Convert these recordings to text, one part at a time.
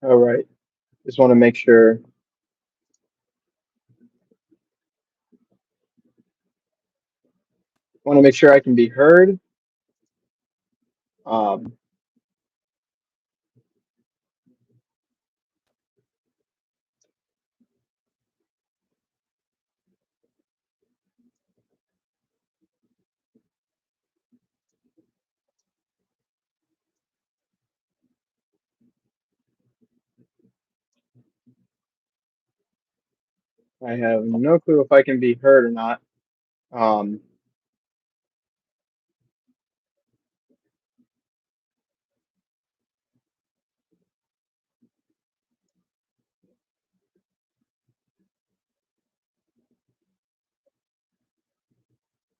All right. Just want to make sure. Want to make sure I can be heard. Um, I have no clue if I can be heard or not. Um,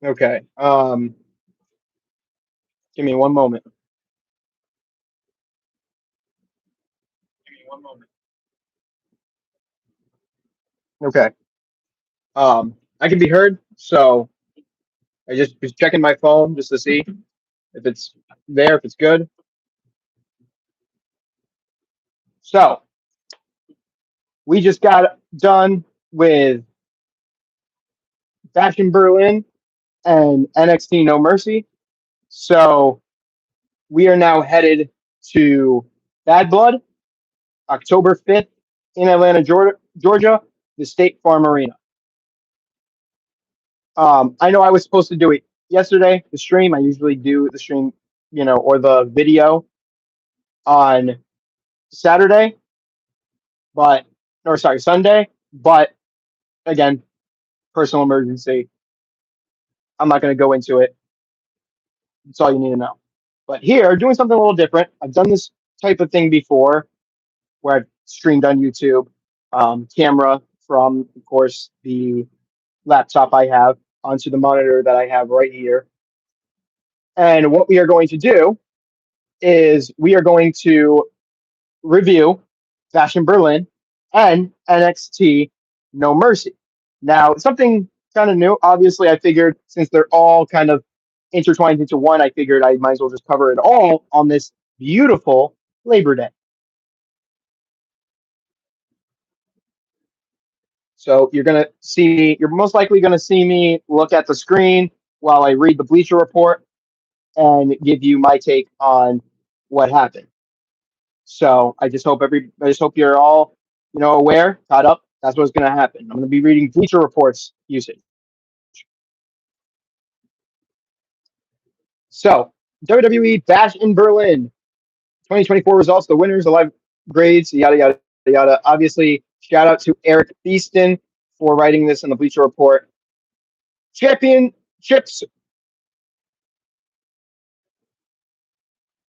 okay. Give me one moment. Okay. I can be heard. So I just was checking my phone just to see if it's there, if it's good. So we just got done with Fashion Berlin and NXT No Mercy. So we are now headed to Bad Blood, October 5th in Atlanta, Georgia, the State Farm Arena. I know I was supposed to do it yesterday, the stream. I usually do the stream, or the video on Saturday, but, or sorry, Sunday. But again, personal emergency. I'm not going to go into it. That's all you need to know. But here, doing something a little different. I've done this type of thing before where I've streamed on YouTube, camera from, of course, the laptop I have onto the monitor that I have right here. And what we are going to do is we are going to review Fashion Berlin and NXT No Mercy. Now, something kind of new. Obviously, I figured since they're all kind of intertwined into one, I figured I might as well just cover it all on this beautiful Labor Day. So you're most likely gonna see me look at the screen while I read the Bleacher Report and give you my take on what happened. So I just hope you're all, aware, caught up. That's what's gonna happen. I'm gonna be reading Bleacher Report's usage. So WWE Bash in Berlin, 2024 results, the winners, the live grades, yada yada yada. Obviously, shout out to Eric Beeston for writing this in the Bleacher Report. Championships.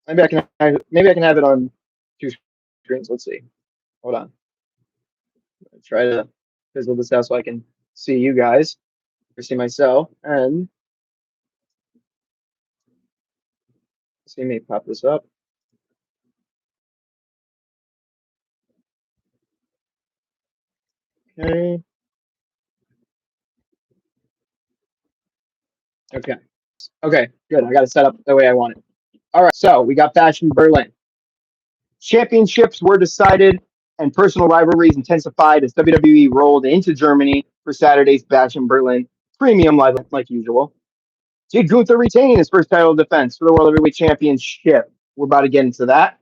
Maybe I can have it on two screens. Let's see. Hold on. I'll try to fizzle this out so I can see you guys or see myself and see me pop this up. Okay. Okay. Okay. Good. I got it set up the way I want it. All right. So we got Bash in Berlin. Championships were decided and personal rivalries intensified as WWE rolled into Germany for Saturday's Bash in Berlin premium live like usual. Did Gunther retain his first title defense for the World Heavyweight Championship? We're about to get into that.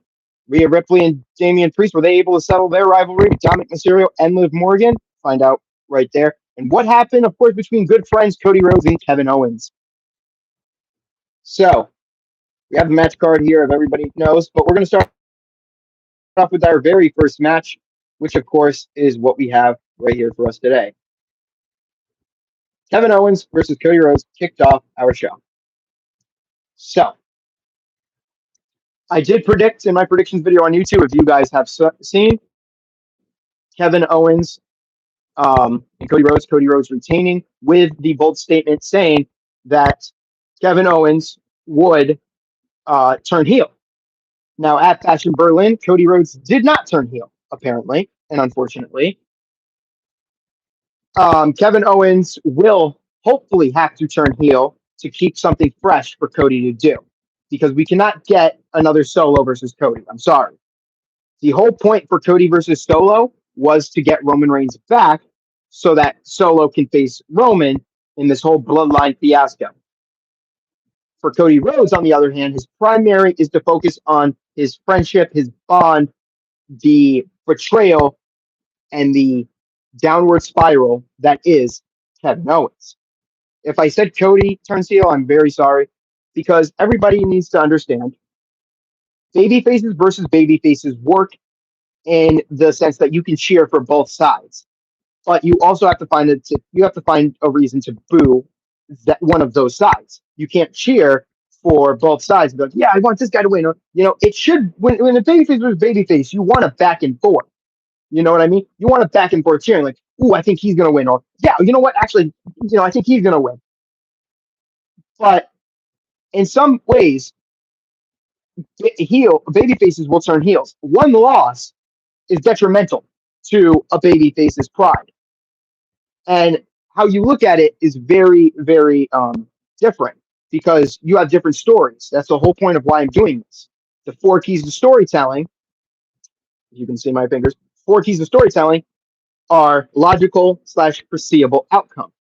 Rhea Ripley and Damian Priest, were they able to settle their rivalry with Dominic Mysterio and Liv Morgan? Find out right there. And what happened, of course, between good friends Cody Rhodes and Kevin Owens? So we have the match card here, if everybody knows, but we're going to start off with our very first match, which, of course, is what we have right here for us today. Kevin Owens versus Cody Rhodes kicked off our show. So I did predict in my predictions video on YouTube, if you guys have seen, Kevin Owens and Cody Rhodes retaining with the bold statement saying that Kevin Owens would turn heel. Now, at Bash in Berlin, Cody Rhodes did not turn heel, apparently, and unfortunately. Kevin Owens will hopefully have to turn heel to keep something fresh for Cody to do, because we cannot get another Solo versus Cody. I'm sorry. The whole point for Cody versus Solo was to get Roman Reigns back so that Solo can face Roman in this whole bloodline fiasco. For Cody Rhodes, on the other hand, his primary is to focus on his friendship, his bond, the betrayal, and the downward spiral that is Kevin Owens. If I said Cody turns heel, I'm very sorry, because everybody needs to understand baby faces versus baby faces work in the sense that you can cheer for both sides, but you also have to find a reason to boo that one of those sides. You can't cheer for both sides. But yeah, I want this guy to win. Or, it should when a babyface versus babyface, you want a back and forth. You know what I mean? You want a back and forth cheering, like, ooh, I think he's gonna win, or yeah, you know what? Actually, I think he's gonna win. But in some ways, baby faces will turn heels. One loss is detrimental to a baby face's pride, and how you look at it is very, very different because you have different stories. That's the whole point of why I'm doing this. The 4 keys to storytelling. You can see my fingers. 4 keys to storytelling are logical / foreseeable outcome,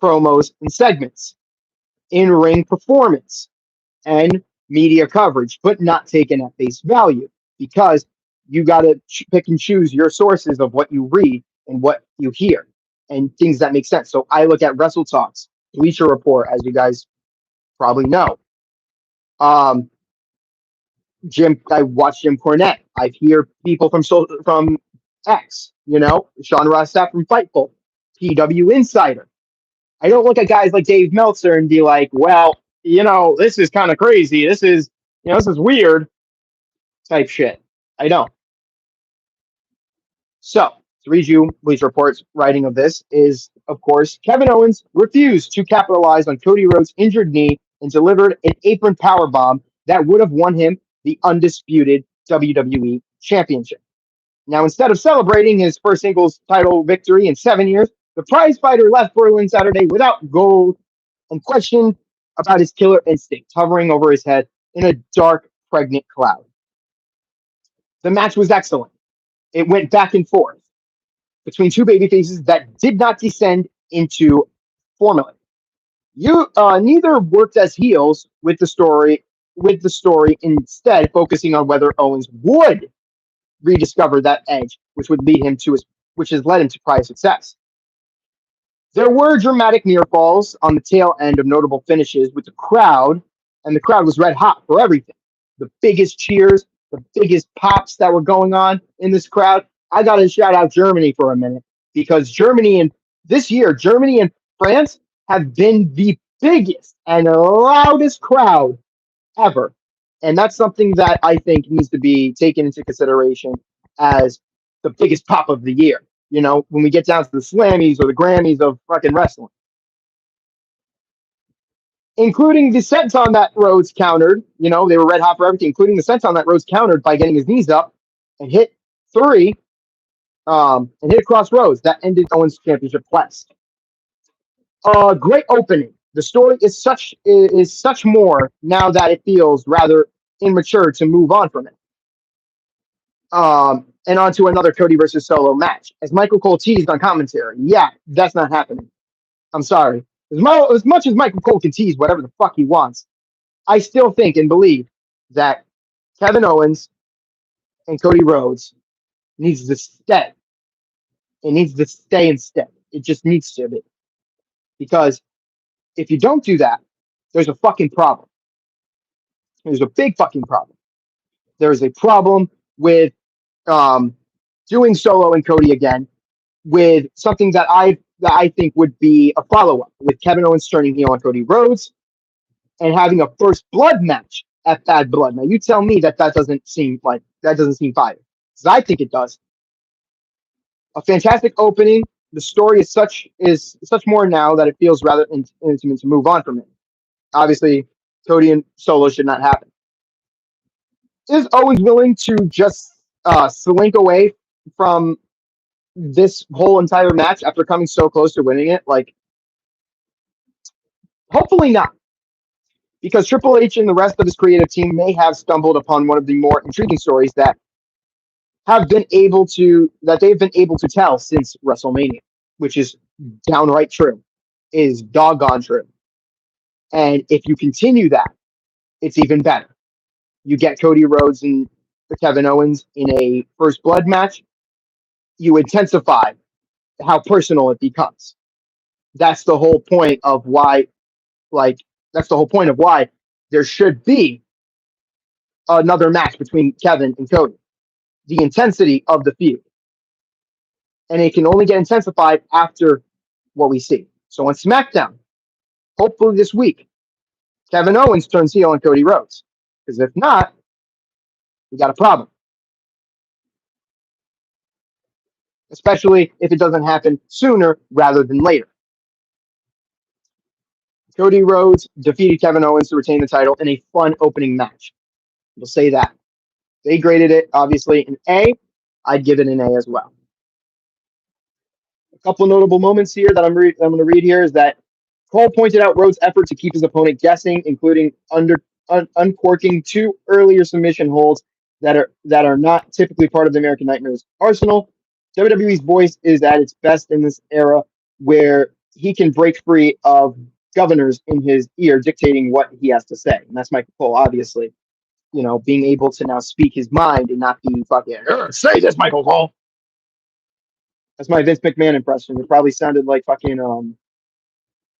promos and segments, in-ring performance, and media coverage, but not taken at face value because you got to pick and choose your sources of what you read and what you hear and things that make sense. So I look at Wrestle Talks, Bleacher Report, as you guys probably know. I watch Jim Cornette. I hear people from X, Sean Ross Sapp from Fightful, PW Insider. I don't look at guys like Dave Meltzer and be like, well, this is kind of crazy. This is weird type shit. I don't. So, to read you Bleacher Report's writing of this is, of course, Kevin Owens refused to capitalize on Cody Rhodes' injured knee and delivered an apron powerbomb that would have won him the undisputed WWE Championship. Now, instead of celebrating his first singles title victory in 7 years, the prize fighter left Berlin Saturday without gold and questioned about his killer instinct hovering over his head in a dark, pregnant cloud. The match was excellent. It went back and forth between two babyfaces that did not descend into formula. Neither worked as heels with the story, instead focusing on whether Owens would rediscover that edge, which has led him to prize success. There were dramatic near falls on the tail end of notable finishes with the crowd, and the crowd was red hot for everything. The biggest cheers, the biggest pops that were going on in this crowd. I got to shout out Germany for a minute because Germany and France have been the biggest and loudest crowd ever. And that's something that I think needs to be taken into consideration as the biggest pop of the year. When we get down to the Slammies or the Grammys of fucking wrestling. Including the senton that Rhodes countered. They were red hot for everything, including the senton that Rhodes countered by getting his knees up and hit 3 and hit across Rhodes. That ended Owens' championship quest. Great opening. The story is such more now that it feels rather immature to move on from it. And on to another Cody versus Solo match. As Michael Cole teased on commentary. Yeah, that's not happening. I'm sorry. As much as Michael Cole can tease whatever the fuck he wants, I still think and believe that Kevin Owens and Cody Rhodes needs to stay. It needs to stay instead. It just needs to be. Because if you don't do that, there's a fucking problem. There's a big fucking problem. There's a problem with doing Solo and Cody again with something that I think would be a follow-up with Kevin Owens turning heel on Cody Rhodes and having a first blood match at Bad Blood. Now you tell me that doesn't seem fire. Because I think it does. A fantastic opening. The story is such more now that it feels rather intimate to move on from it. Obviously, Cody and Solo should not happen. Is Owens willing to just slink away from this whole entire match after coming so close to winning it? Hopefully not. Because Triple H and the rest of his creative team may have stumbled upon one of the more intriguing stories that they've been able to tell since WrestleMania, which is downright true, is doggone true. And if you continue that, it's even better. You get Cody Rhodes and Kevin Owens in a first blood match, you intensify how personal it becomes. That's the whole point of why, like, that's the whole point of why there should be another match between Kevin and Cody. The intensity of the feud. And it can only get intensified after what we see. So on SmackDown, hopefully this week, Kevin Owens turns heel on Cody Rhodes. Because if not, we got a problem. Especially if it doesn't happen sooner rather than later. Cody Rhodes defeated Kevin Owens to retain the title in a fun opening match. We'll say that. They graded it, obviously, an A. I'd give it an A as well. A couple notable moments here that I'm going to read here is that Cole pointed out Rhodes' effort to keep his opponent guessing, including uncorking 2 earlier submission holds that are not typically part of the American Nightmare's arsenal. WWE's voice is at its best in this era, where he can break free of governors in his ear dictating what he has to say. And that's Michael Cole, obviously. You know, being able to now speak his mind and not be fucking, say this, Michael Cole. That's my Vince McMahon impression. It probably sounded like fucking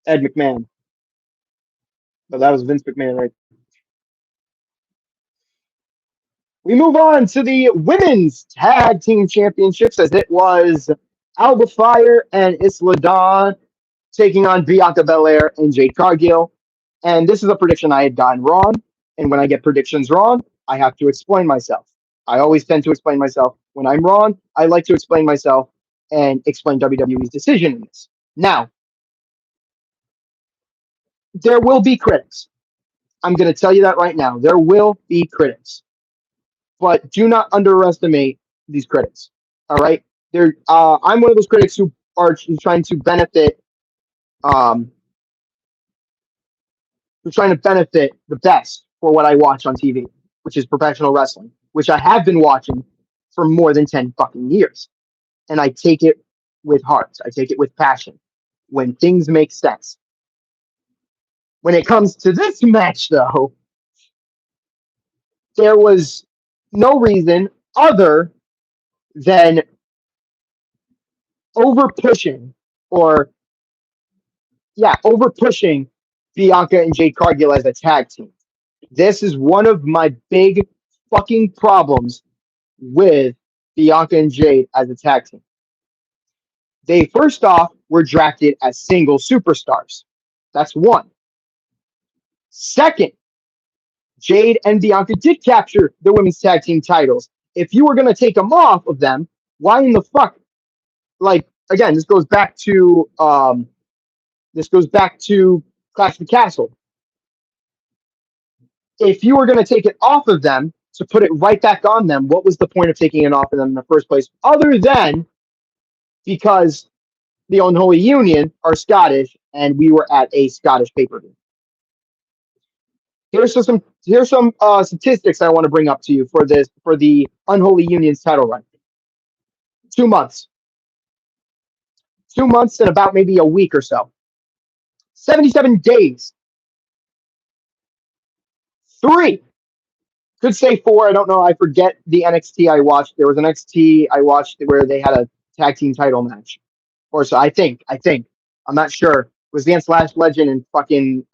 Ed McMahon. But that was Vince McMahon, right? We move on to the women's tag team championships, as it was Alba Fire and Isla Dawn taking on Bianca Belair and Jade Cargill. And this is a prediction I had gotten wrong. And when I get predictions wrong, I have to explain myself. I always tend to explain myself. When I'm wrong, I like to explain myself and explain WWE's decision in this. Now, there will be critics. I'm going to tell you that right now. There will be critics. But do not underestimate these critics. All right? I'm one of those critics who are trying to benefit who's trying to benefit the best for what I watch on TV, which is professional wrestling, which I have been watching for more than 10 fucking years. And I take it with heart. I take it with passion when things make sense. When it comes to this match, though, there was no reason other than over pushing Bianca and Jade Cargill as a tag team. This is one of my big fucking problems with Bianca and Jade as a tag team. They first off were drafted as single superstars. That's one. Second, Jade and Bianca did capture the women's tag team titles. If you were going to take them off of them, why in the fuck? Like, again, this goes back to Clash of the Castle. If you were going to take it off of them to put it right back on them, what was the point of taking it off of them in the first place? Other than because the Unholy Union are Scottish and we were at a Scottish pay-per-view. Here's some statistics I want to bring up to you for the Unholy Union's title run. 2 months. 2 months and about maybe a week or so. 77 days. 3. Could say 4. I don't know. I forget the NXT I watched. There was an NXT I watched where they had a tag team title match. Or so I think. I'm not sure. It was against Last Legend and fucking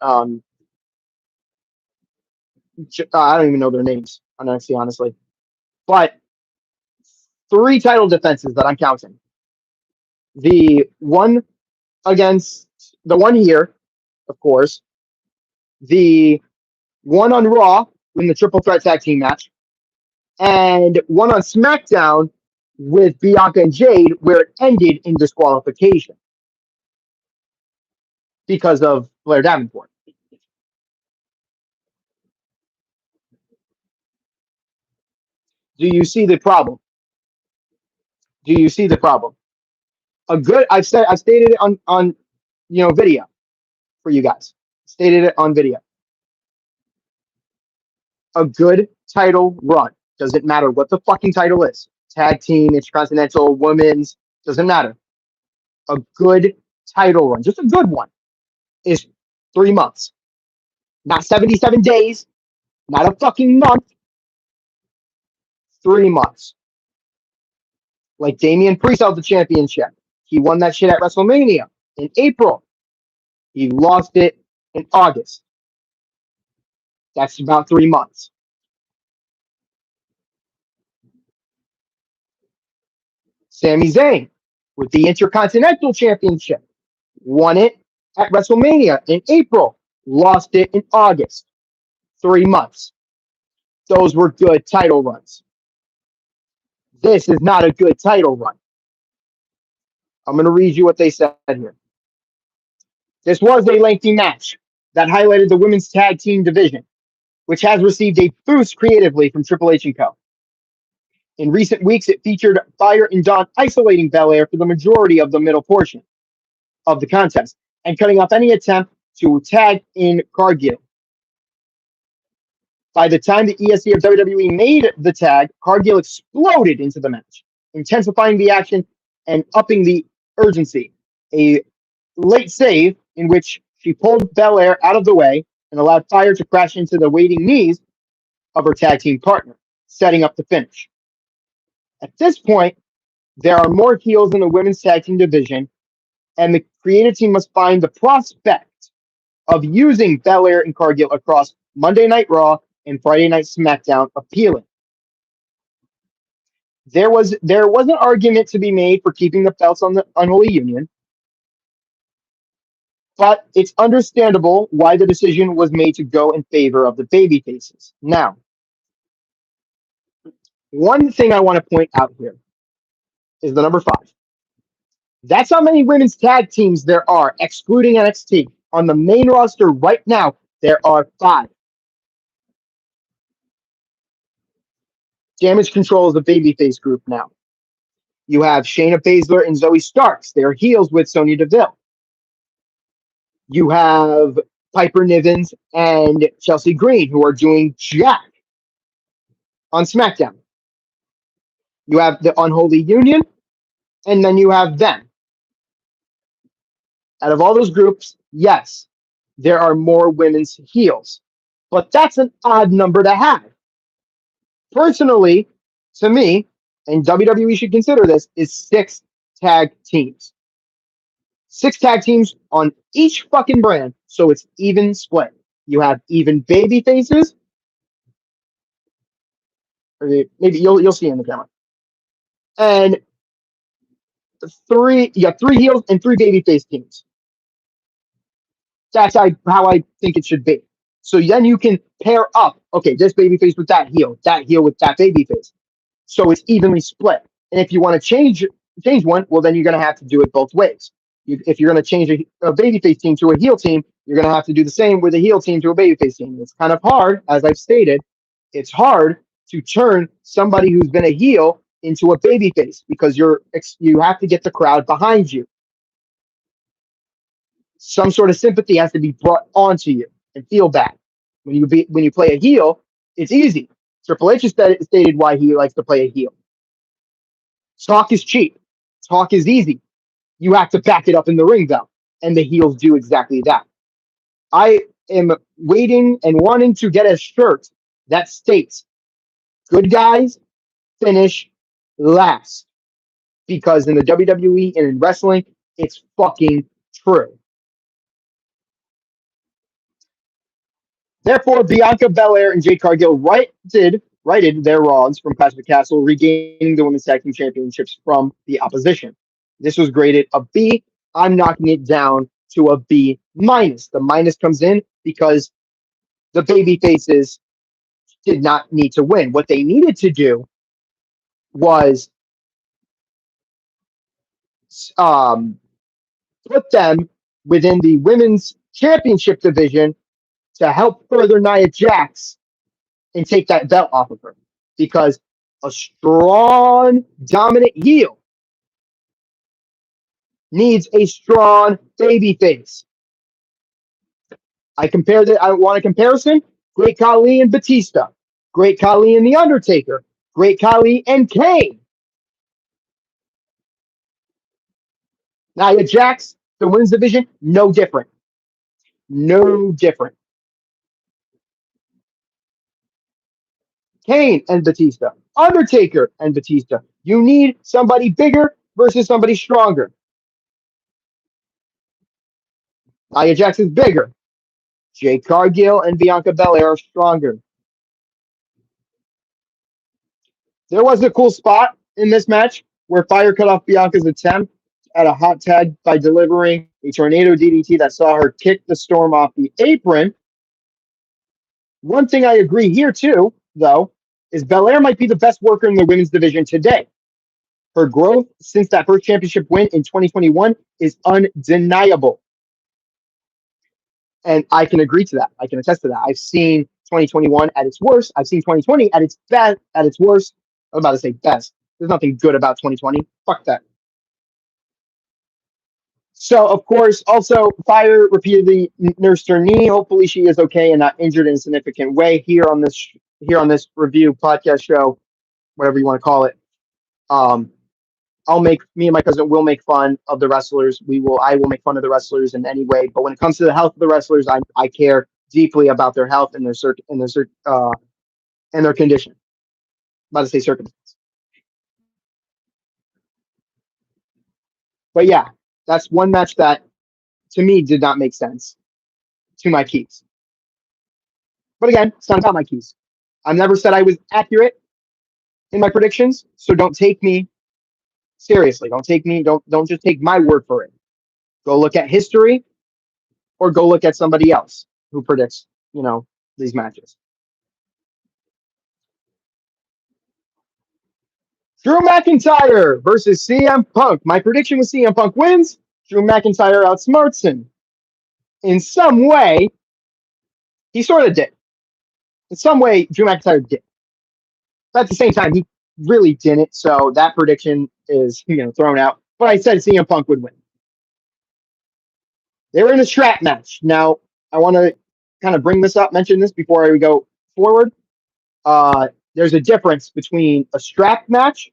I don't even know their names on NXT, honestly. But 3 title defenses that I'm counting. The one against the one here, of course. The one on Raw in the triple threat tag team match. And one on SmackDown with Bianca and Jade where it ended in disqualification because of Blair Davenport. Do you see the problem? I've stated it on video for you guys. Stated it on video. A good title run. Doesn't matter what the fucking title is. tag team, intercontinental, women's, doesn't matter. A good title run, just a good one, is 3 months. Not 77 days, not a fucking month, 3 months. Like Damian Priest held the championship. He won that shit at WrestleMania in April. He lost it in August. That's about 3 months. Sami Zayn with the Intercontinental Championship. Won it at WrestleMania in April. Lost it in August. 3 months. Those were good title runs. This is not a good title run. I'm going to read you what they said here. This was a lengthy match that highlighted the women's tag team division, which has received a boost creatively from Triple H and Co. In recent weeks, it featured Fire and Dawn isolating Belair for the majority of the middle portion of the contest and cutting off any attempt to tag in Cargill. By the time the ESC of WWE made the tag, Cargill exploded into the match, intensifying the action and upping the urgency. A late save in which she pulled Belair out of the way and allowed Fire to crash into the waiting knees of her tag team partner, setting up the finish. At this point, there are more heels in the women's tag team division, and the creative team must find the prospect of using Belair and Cargill across Monday Night Raw and Friday Night SmackDown appealing. There was an argument to be made for keeping the belts on the Unholy Union, but it's understandable why the decision was made to go in favor of the baby faces. Now, one thing I want to point out here is the number 5. That's how many women's tag teams there are, excluding NXT. On the main roster right now, there are 5. Damage Control is the babyface group now. You have Shayna Baszler and Zoe Starks. They're heels with Sonya Deville. You have Piper Nivens and Chelsea Green, who are doing Jack on SmackDown. You have the Unholy Union, and then you have them. Out of all those groups, yes, there are more women's heels, but that's an odd number to have. Personally, to me, and WWE should consider this, is 6 tag teams. 6 tag teams on each fucking brand, so it's even split. You have even baby faces, or maybe you'll see in the camera, and you have 3 heels and 3 baby face teams. That's how I think it should be. So then you can pair up, okay, this baby face with that heel with that baby face. So it's evenly split. And if you want to change one, well, then you're going to have to do it both ways. If you're going to change a babyface team to a heel team, you're going to have to do the same with a heel team to a babyface team. It's kind of hard, as I've stated. It's hard to turn somebody who's been a heel into a babyface because you have to get the crowd behind you. Some sort of sympathy has to be brought onto you and feel bad. When you play a heel, it's easy. Triple H has stated why he likes to play a heel. Talk is cheap. Talk is easy. You have to back it up in the ring, though, and the heels do exactly that. I am waiting and wanting to get a shirt that states, "Good guys finish last," because in the WWE and in wrestling, it's fucking true. Therefore, Bianca Belair and Jade Cargill righted their wrongs from Clash of the Castle, regaining the Women's Tag Team Championships from the opposition. This was graded a B. I'm knocking it down to a B minus. The minus comes in because the baby faces did not need to win. What they needed to do was put them within the women's championship division to help further Nia Jax and take that belt off of her. Because a strong, dominant heel needs a strong baby face. I want a comparison. Great Khali and Batista. Great Khali and The Undertaker. Great Khali and Kane. Nia Jax, the women's division, no different. No different. Kane and Batista. Undertaker and Batista. You need somebody bigger versus somebody stronger. Nia Jax is bigger. Jade Cargill and Bianca Belair are stronger. There was a cool spot in this match where Fire cut off Bianca's attempt at a hot tag by delivering a tornado DDT that saw her kick the Storm off the apron. One thing I agree here too, though, is Belair might be the best worker in the women's division today. Her growth since that first championship win in 2021 is undeniable. And I can agree to that. I can attest to that. I've seen 2021 at its worst. I've seen 2020 at its best, at its worst. I'm about to say best. There's nothing good about 2020. Fuck that. So, of course, also Fire repeatedly nursed her knee. Hopefully, she is okay and not injured in a significant way here on this review podcast show, whatever you want to call it. Me and my cousin will make fun of the wrestlers. I will make fun of the wrestlers in any way. But when it comes to the health of the wrestlers, I care deeply about their health and their condition. I'm about to say circumstance. But yeah, that's one match that to me did not make sense to my keys. But again, it's not about my keys. I've never said I was accurate in my predictions, so don't take me seriously. Don't just take my word for it. Go look at history or go look at somebody else who predicts, these matches. Drew McIntyre versus CM Punk. My prediction was CM Punk wins. Drew McIntyre outsmarts him. In some way, he sort of did. In some way, Drew McIntyre did. But at the same time, he really didn't. So that prediction is, thrown out. But I said CM Punk would win. They were in a strap match. Now, I want to kind of mention this before I go forward. There's a difference between a strap match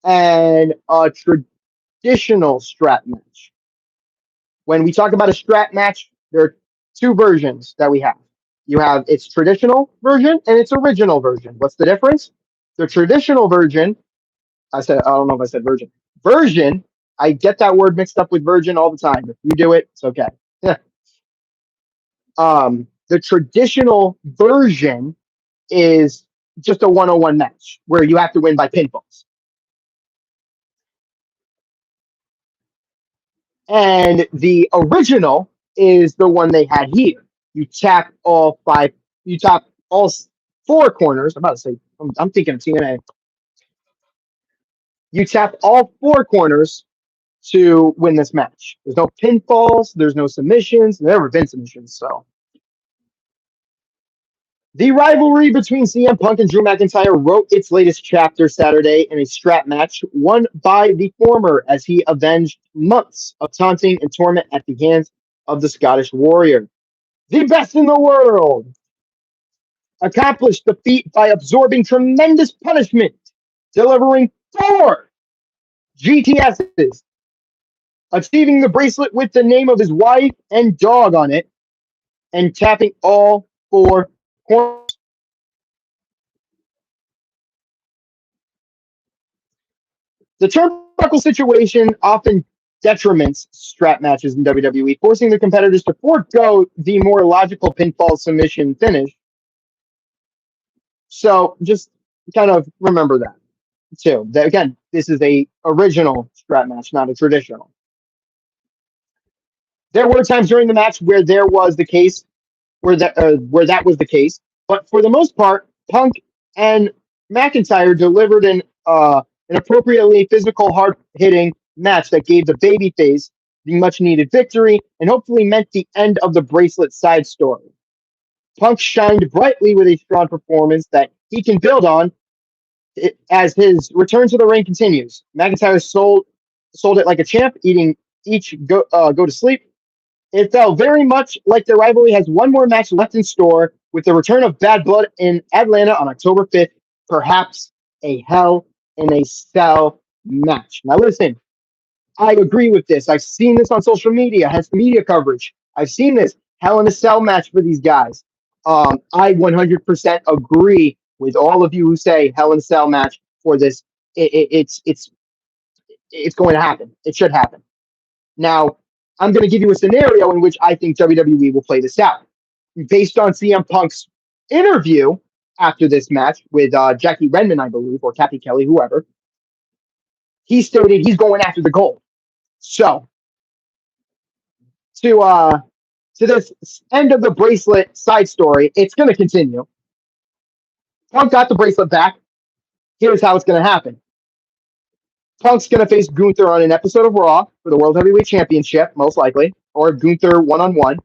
and a traditional strap match. When we talk about a strap match, there are two versions that we have. You have its traditional version and its original version. What's the difference? The traditional version, I don't know if I said version. Version, I get that word mixed up with virgin all the time. If you do it, it's okay. The traditional version is just a 101 match where you have to win by pinfalls. And the original is the one they had here. You tap all four corners. I'm about to say, I'm thinking of TNA. You tap all four corners to win this match. There's no pinfalls. There's no submissions. There never been submissions. So the rivalry between CM Punk and Drew McIntyre wrote its latest chapter Saturday in a strap match won by the former as he avenged months of taunting and torment at the hands of the Scottish Warrior. The best in the world accomplished the feat by absorbing tremendous punishment, delivering 4 GTSs, achieving the bracelet with the name of his wife and dog on it, and tapping all 4 corners. The turnbuckle situation often detriments strap matches in WWE, forcing the competitors to forego the more logical pinfall submission finish. So just kind of remember that too. That, again, this is a original strap match, not a traditional. There were times during the match where that was the case, but for the most part, Punk and McIntyre delivered an appropriately physical, hard-hitting match that gave the babyface the much-needed victory and hopefully meant the end of the bracelet side story. Punk shined brightly with a strong performance that he can build on as his return to the ring continues. McIntyre sold it like a champ, eating each go to sleep. It felt very much like the rivalry has one more match left in store with the return of Bad Blood in Atlanta on October 5th, perhaps a Hell in a Cell match. Now listen, I agree with this. I've seen this on social media, hence the media coverage. I've seen this Hell in a Cell match for these guys. I 100% agree with all of you who say Hell in a Cell match for this. It's going to happen. It should happen. Now, I'm going to give you a scenario in which I think WWE will play this out. Based on CM Punk's interview after this match with Jackie Redmond, I believe, or Kathy Kelly, whoever, he stated he's going after the gold. So, to this end of the bracelet side story, it's going to continue. Punk got the bracelet back. Here's how it's going to happen. Punk's going to face Gunther on an episode of Raw for the World Heavyweight Championship, most likely, or Gunther one-on-one.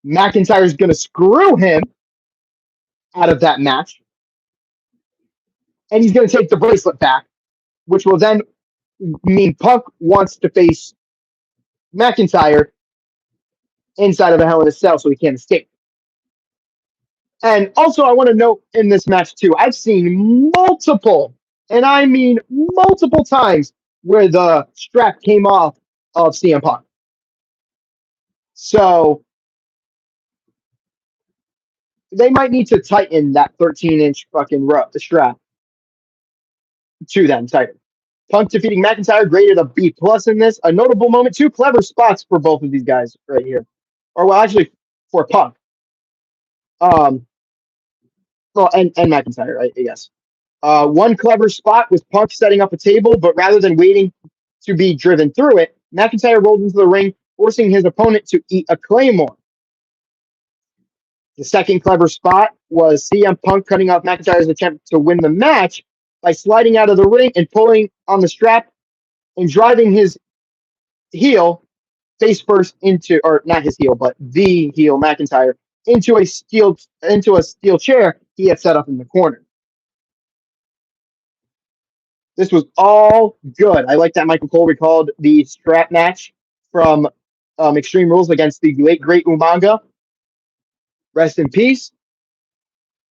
McIntyre's going to screw him out of that match, and he's going to take the bracelet back, which will then mean Punk wants to face McIntyre inside of a Hell in a Cell so he can't escape. And also, I want to note in this match, too, I've seen multiple, and I mean multiple times, where the strap came off of CM Punk. So they might need to tighten that 13-inch fucking strap to them tighter. Punk defeating McIntyre, graded a B plus in this. A notable moment, 2 clever spots for both of these guys right here. Or well, actually, for Punk. Well, and McIntyre, I guess. One clever spot was Punk setting up a table, but rather than waiting to be driven through it, McIntyre rolled into the ring, forcing his opponent to eat a Claymore. The second clever spot was CM Punk cutting off McIntyre's attempt to win the match by sliding out of the ring and pulling on the strap and driving his heel face first into, or not his heel, but the heel McIntyre into a steel chair he had set up in the corner. This was all good. I like that Michael Cole recalled the strap match from Extreme Rules against the late great Umaga. Rest in peace.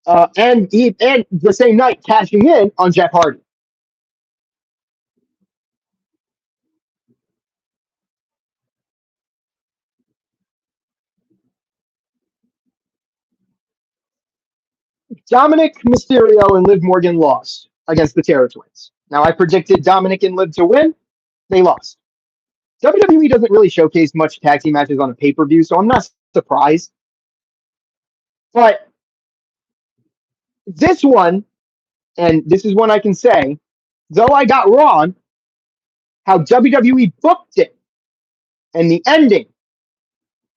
And the same night cashing in on Jeff Hardy. Dominic Mysterio and Liv Morgan lost against the Terror Twins. Now, I predicted Dominic and Liv to win. They lost. WWE doesn't really showcase much tag team matches on a pay-per-view, so I'm not surprised. But this one, and this is one I can say, though I got wrong, how WWE booked it and the ending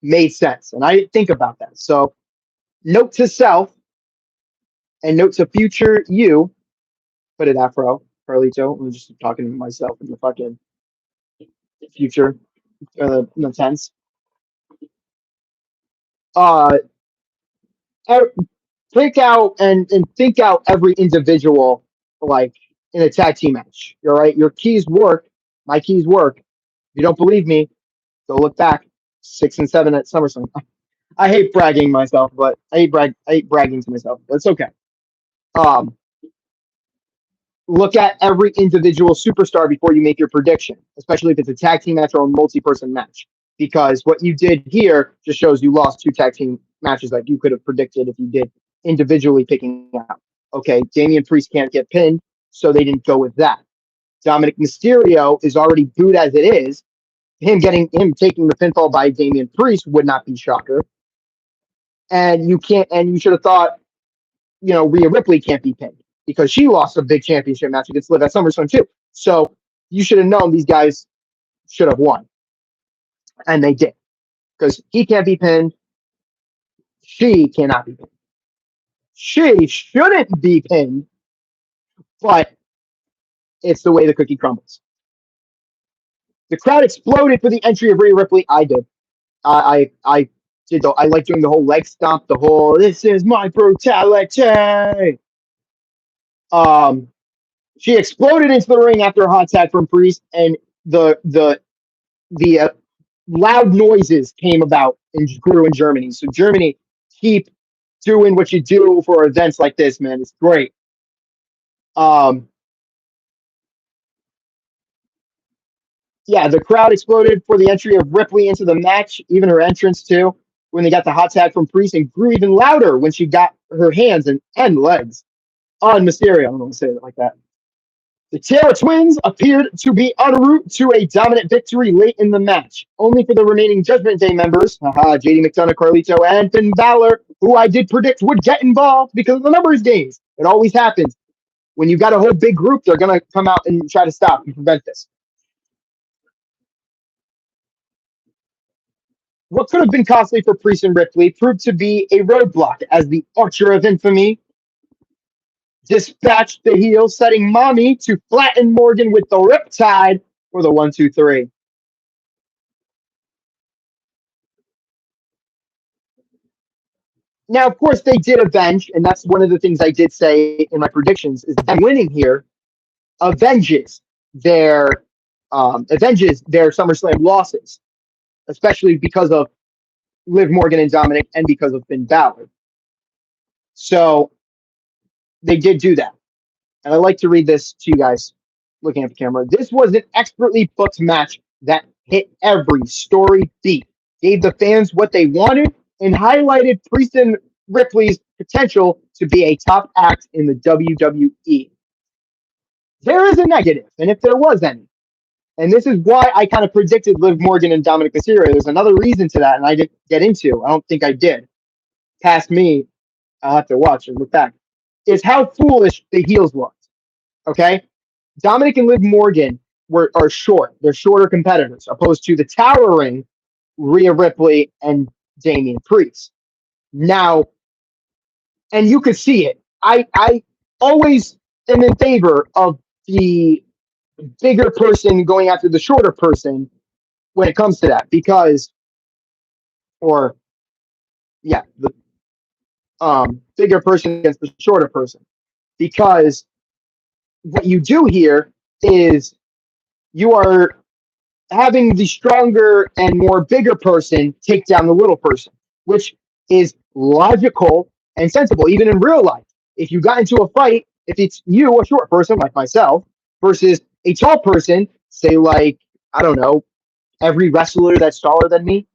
made sense. And I didn't think about that. So, note to self and note to future you, put it afro, Carlito. I'm just talking to myself in the fucking future, in the tense. Think out and think out every individual like in a tag team match. All right, your keys work. My keys work. If you don't believe me, go look back. 6 and 7 at SummerSlam. I hate bragging myself, but I hate bragging to myself, but it's okay. Look at every individual superstar before you make your prediction, especially if it's a tag team match or a multi-person match. Because what you did here just shows you lost 2 tag team matches that you could have predicted if you did individually picking out. Okay, Damian Priest can't get pinned, so they didn't go with that. Dominic Mysterio is already booed as it is. Him taking the pinfall by Damian Priest would not be shocker. And you should have thought, Rhea Ripley can't be pinned because she lost a big championship match against Liv at SummerSlam too. So you should have known these guys should have won. And they did. Because he can't be pinned. She cannot be pinned. She shouldn't be pinned, but it's the way the cookie crumbles. The crowd exploded for the entry of Rhea Ripley. I did. I did. I like doing the whole leg stomp, the whole "this is my brutality." She exploded into the ring after a hot tag from Priest, and the loud noises came about and grew in Germany. So Germany, keep doing what you do for events like this, man. It's great. Yeah, the crowd exploded for the entry of Ripley into the match, even her entrance too, when they got the hot tag from Priest, and grew even louder when she got her hands and legs on Mysterio. I don't want to say it like that. The Taylor twins appeared to be en route to a dominant victory late in the match, only for the remaining Judgment Day members, JD McDonough, Carlito, and Finn Balor, who I did predict would get involved because of the numbers games. It always happens. When you've got a whole big group, they're going to come out and try to stop and prevent this. What could have been costly for Priest and Ripley proved to be a roadblock as the Archer of Infamy dispatched the heel, setting Mommy to flatten Morgan with the Riptide for the 1-2-3. Now, of course, they did avenge, and that's one of the things I did say in my predictions, is them winning here avenges their SummerSlam losses, especially because of Liv Morgan and Dominic and because of Finn Balor. So they did do that. And I like to read this to you guys looking at the camera. This was an expertly booked match that hit every story beat, gave the fans what they wanted, and highlighted Priest and Ripley's potential to be a top act in the WWE. There is a negative, and if there was any, and this is why I kind of predicted Liv Morgan and Dominic Mysterio. There's another reason to that, and I didn't get into. I don't think I did. Past me, I'll have to watch and look back. Is how foolish the heels looked. Okay, Dominic and Liv Morgan are short. They're shorter competitors, opposed to the towering Rhea Ripley and Damian Priest. Now, and you could see it. I always am in favor of the bigger person going after the shorter person when it comes to that, because, or yeah, the bigger person against the shorter person, because what you do here is you are having the stronger and more bigger person take down the little person, which is logical and sensible, even in real life. If you got into a fight, if it's you, a short person like myself, versus a tall person, say like, I don't know, every wrestler that's taller than me,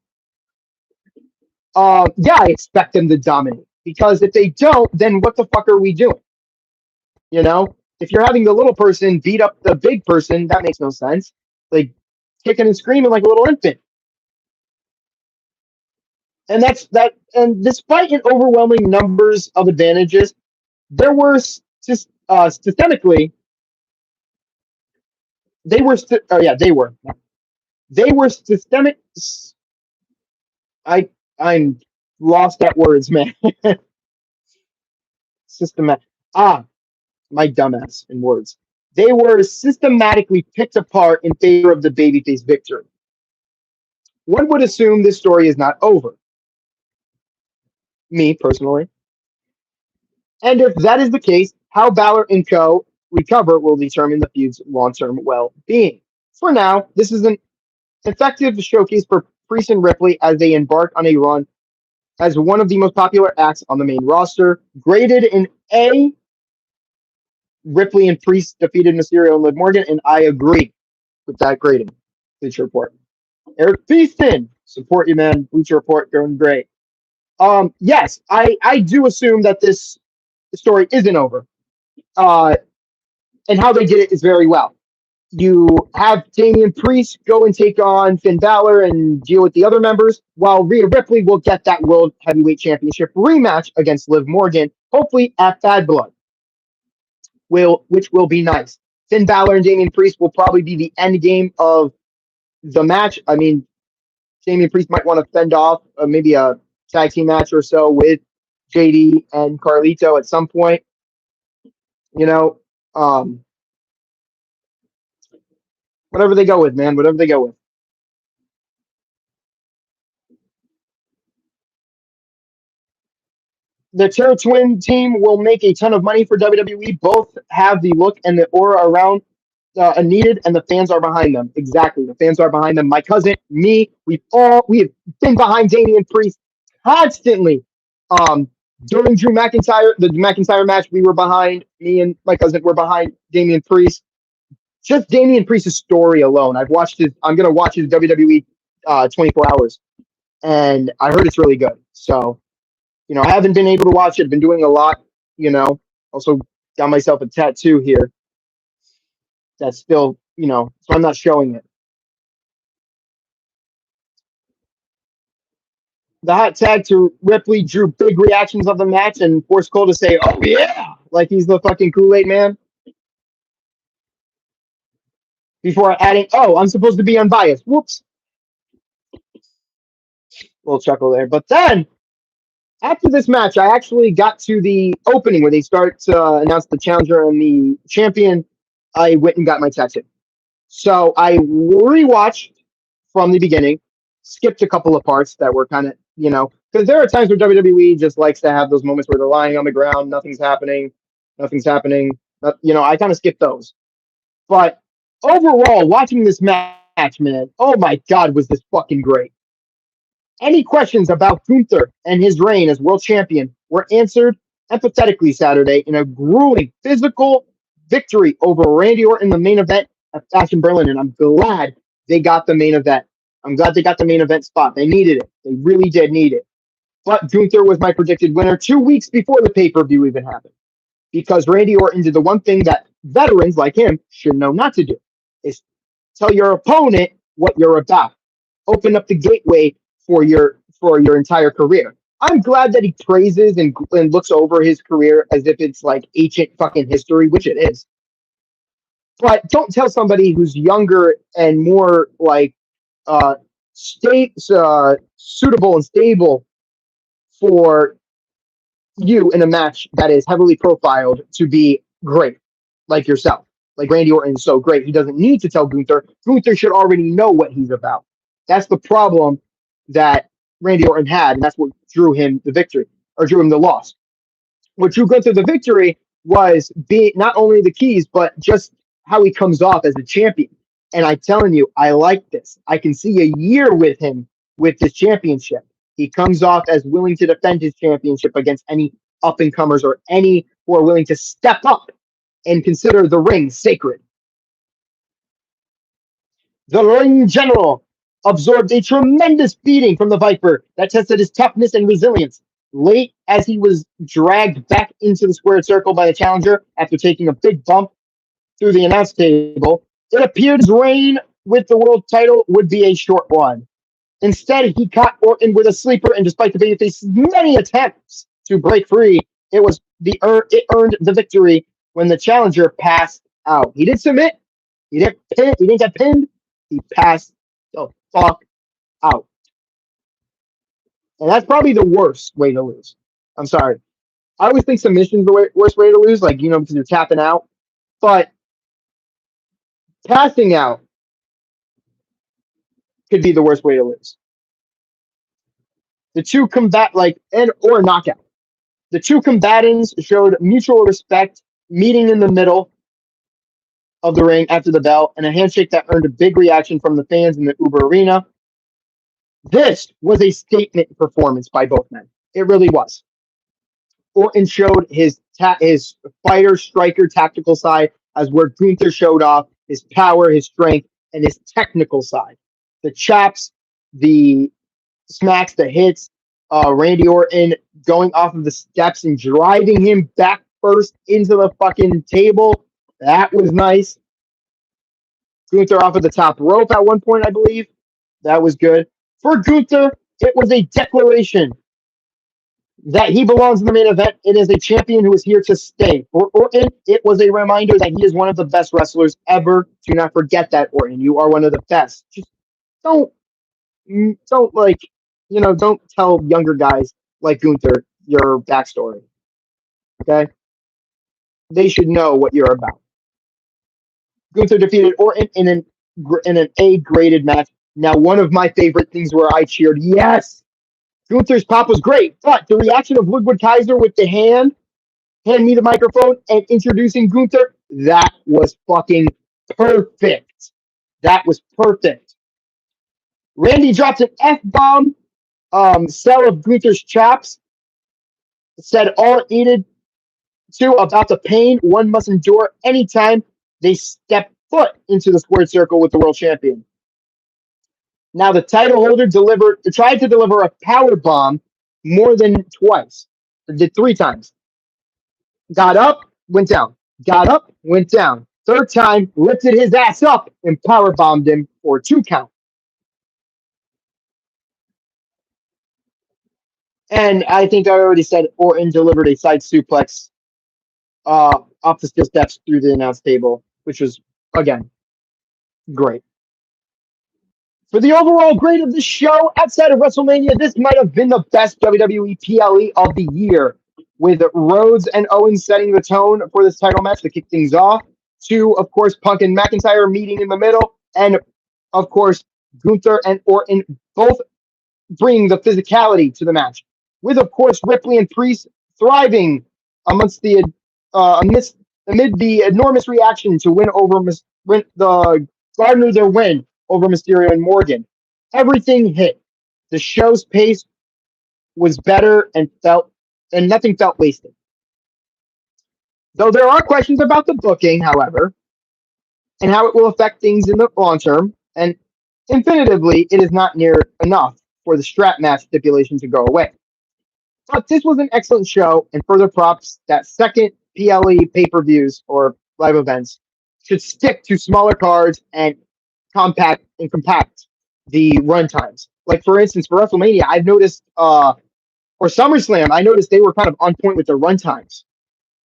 yeah, I expect them to dominate. Because if they don't, then what the fuck are we doing? You know, if you're having the little person beat up the big person, that makes no sense. Like kicking and screaming like a little infant. And that's that. And despite an overwhelming numbers of advantages, there were just systemically, they were. They were systemic. I'm lost at words, man. Systematic. My dumbass in words. They were systematically picked apart in favor of the babyface victory. One would assume this story is not over. Me, personally. And if that is the case, how Balor and Co. recover will determine the feud's long-term well-being. For now, this is an effective showcase for Priest and Ripley as they embark on a run as one of the most popular acts on the main roster. Graded in A, Ripley and Priest defeated Mysterio and Liv Morgan, and I agree with that grading. Bleacher Report. Eric Beeston, support you, man. Bleacher Report, going great. Yes, I do assume that this story isn't over. And how they did it is very well. You have Damian Priest go and take on Finn Balor and deal with the other members, while Rhea Ripley will get that World Heavyweight Championship rematch against Liv Morgan, hopefully at Bad Blood, which will be nice. Finn Balor and Damian Priest will probably be the end game of the match. I mean, Damian Priest might want to fend off maybe a tag team match or so with JD and Carlito at some point. You know, whatever they go with, man, whatever they go with. The Terror Twin team will make a ton of money for WWE. Both have the look and the aura around needed, and the fans are behind them. Exactly, the fans are behind them. My cousin, me, we have been behind Damian Priest constantly. During the McIntyre match, we were behind. Me and my cousin were behind Damian Priest just Damian Priest's story alone. I've watched his. I'm gonna watch his WWE 24 hours, and I heard it's really good. So I haven't been able to watch it. Been doing a lot. Also got myself a tattoo here. That's still so I'm not showing it. The hot tag to Ripley drew big reactions of the match and forced Cole to say, "Oh yeah," like he's the fucking Kool-Aid man. Before adding, "Oh, I'm supposed to be unbiased." Whoops. Little chuckle there. But then after this match, I actually got to the opening where they start to announce the challenger and the champion. I went and got my tattoo. So I rewatched from the beginning, skipped a couple of parts that were kind of, because there are times where WWE just likes to have those moments where they're lying on the ground, nothing's happening. I kind of skipped those. But overall, watching this match, man, oh my God, was this fucking great. Any questions about Gunther and his reign as world champion were answered empathetically Saturday in a grueling physical victory over Randy Orton in the main event at Fashion Berlin. And I'm glad they got the main event. I'm glad they got the main event spot. They needed it. They really did need it. But Gunther was my predicted winner 2 weeks before the pay-per-view even happened. Because Randy Orton did the one thing that veterans like him should know not to do, is tell your opponent what you're about. Open up the gateway for your entire career. I'm glad that he praises and looks over his career as if it's like ancient fucking history, which it is. But don't tell somebody who's younger and more like suitable and stable for you in a match that is heavily profiled to be great, like yourself. Like Randy Orton is so great, he doesn't need to tell Gunther. Gunther should already know what he's about. That's the problem that Randy Orton had, and that's what drew him the victory, or drew him the loss. What drew Gunther the victory was being not only the keys, but just how he comes off as a champion. And I'm telling you, I like this. I can see a year with him with this championship. He comes off as willing to defend his championship against any up and comers or any who are willing to step up and consider the ring sacred. The ring general absorbed a tremendous beating from the Viper that tested his toughness and resilience. Late as he was dragged back into the squared circle by the challenger after taking a big bump through the announce table, it appeared his reign with the world title would be a short one. Instead, he caught Orton with a sleeper, and despite the babyface's many attempts to break free, it earned the victory when the challenger passed out. He didn't submit. He didn't get pinned. He passed the fuck out. And that's probably the worst way to lose. I'm sorry. I always think submission's the worst way to lose, because you're tapping out. But passing out could be the worst way to lose. The two or knockout. The two combatants showed mutual respect, meeting in the middle of the ring after the bell, and a handshake that earned a big reaction from the fans in the Uber Arena. This was a statement performance by both men. It really was. Orton showed his fighter, striker, tactical side, as where Gunther showed off his power, his strength, and his technical side. The chops, the smacks, the hits, Randy Orton going off of the steps and driving him back first into the fucking table. That was nice. Gunther off of the top rope at one point, I believe. That was good. For Gunther, it was a declaration that he belongs in the main event. It is a champion who is here to stay. For Orton, it was a reminder that he is one of the best wrestlers ever. Do not forget that, Orton. You are one of the best. Just don't tell younger guys like Gunther your backstory. Okay? They should know what you're about. Gunther defeated Orton in an A-graded match. Now, one of my favorite things where I cheered, yes! Gunther's pop was great, but the reaction of Ludwig Kaiser with the hand me the microphone, and introducing Gunther, that was fucking perfect. That was perfect. Randy dropped an F-bomb, sell of Gunther's chops, said all it needed to about the pain one must endure anytime they step foot into the squared circle with the world champion. Now the title holder tried to deliver a power bomb more than twice. Did three times. Got up, went down. Got up, went down. Third time, lifted his ass up and power bombed him for 2 count. And I think I already said Orton delivered a side suplex off the steel steps through the announce table, which was again great. For the overall grade of the show, outside of WrestleMania, this might have been the best WWE PLE of the year, with Rhodes and Owens setting the tone for this title match to kick things off. To, of course, Punk and McIntyre meeting in the middle, and of course, Gunther and Orton both bringing the physicality to the match. With, of course, Ripley and Priest thriving amongst amid the enormous reaction to win over the Gardner their win over Mysterio and Morgan. Everything hit. The show's pace was better and nothing felt wasted. Though there are questions about the booking, however, and how it will affect things in the long term, and infinitively, it is not near enough for the strap match stipulation to go away. But this was an excellent show, and further props that second PLE pay-per-views or live events should stick to smaller cards and compact the run times. Like for instance, for WrestleMania, I've noticed or SummerSlam, I noticed they were kind of on point with their run times.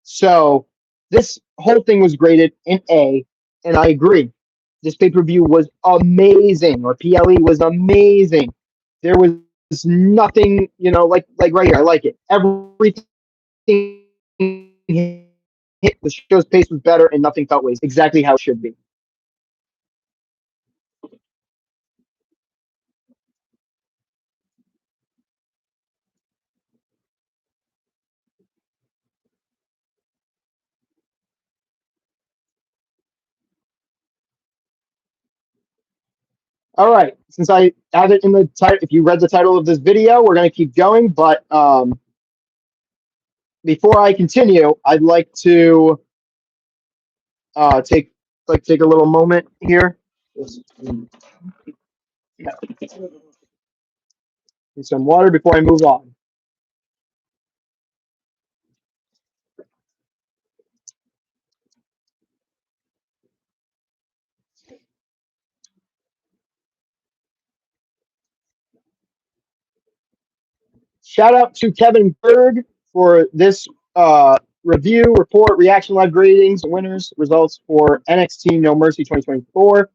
So this whole thing was graded an A, and I agree. This pay-per-view was amazing, or PLE was amazing. There was nothing, like right here. I like it. Everything hit. The show's pace was better, and nothing felt wasted. Exactly how it should be. All right. Since I have it in the title, if you read the title of this video, we're going to keep going. But before I continue, I'd like to take a little moment here. And some water before I move on. Shout out to Kevin Berg for this review, report, reaction, live gradings, winners, results for NXT No Mercy 2024.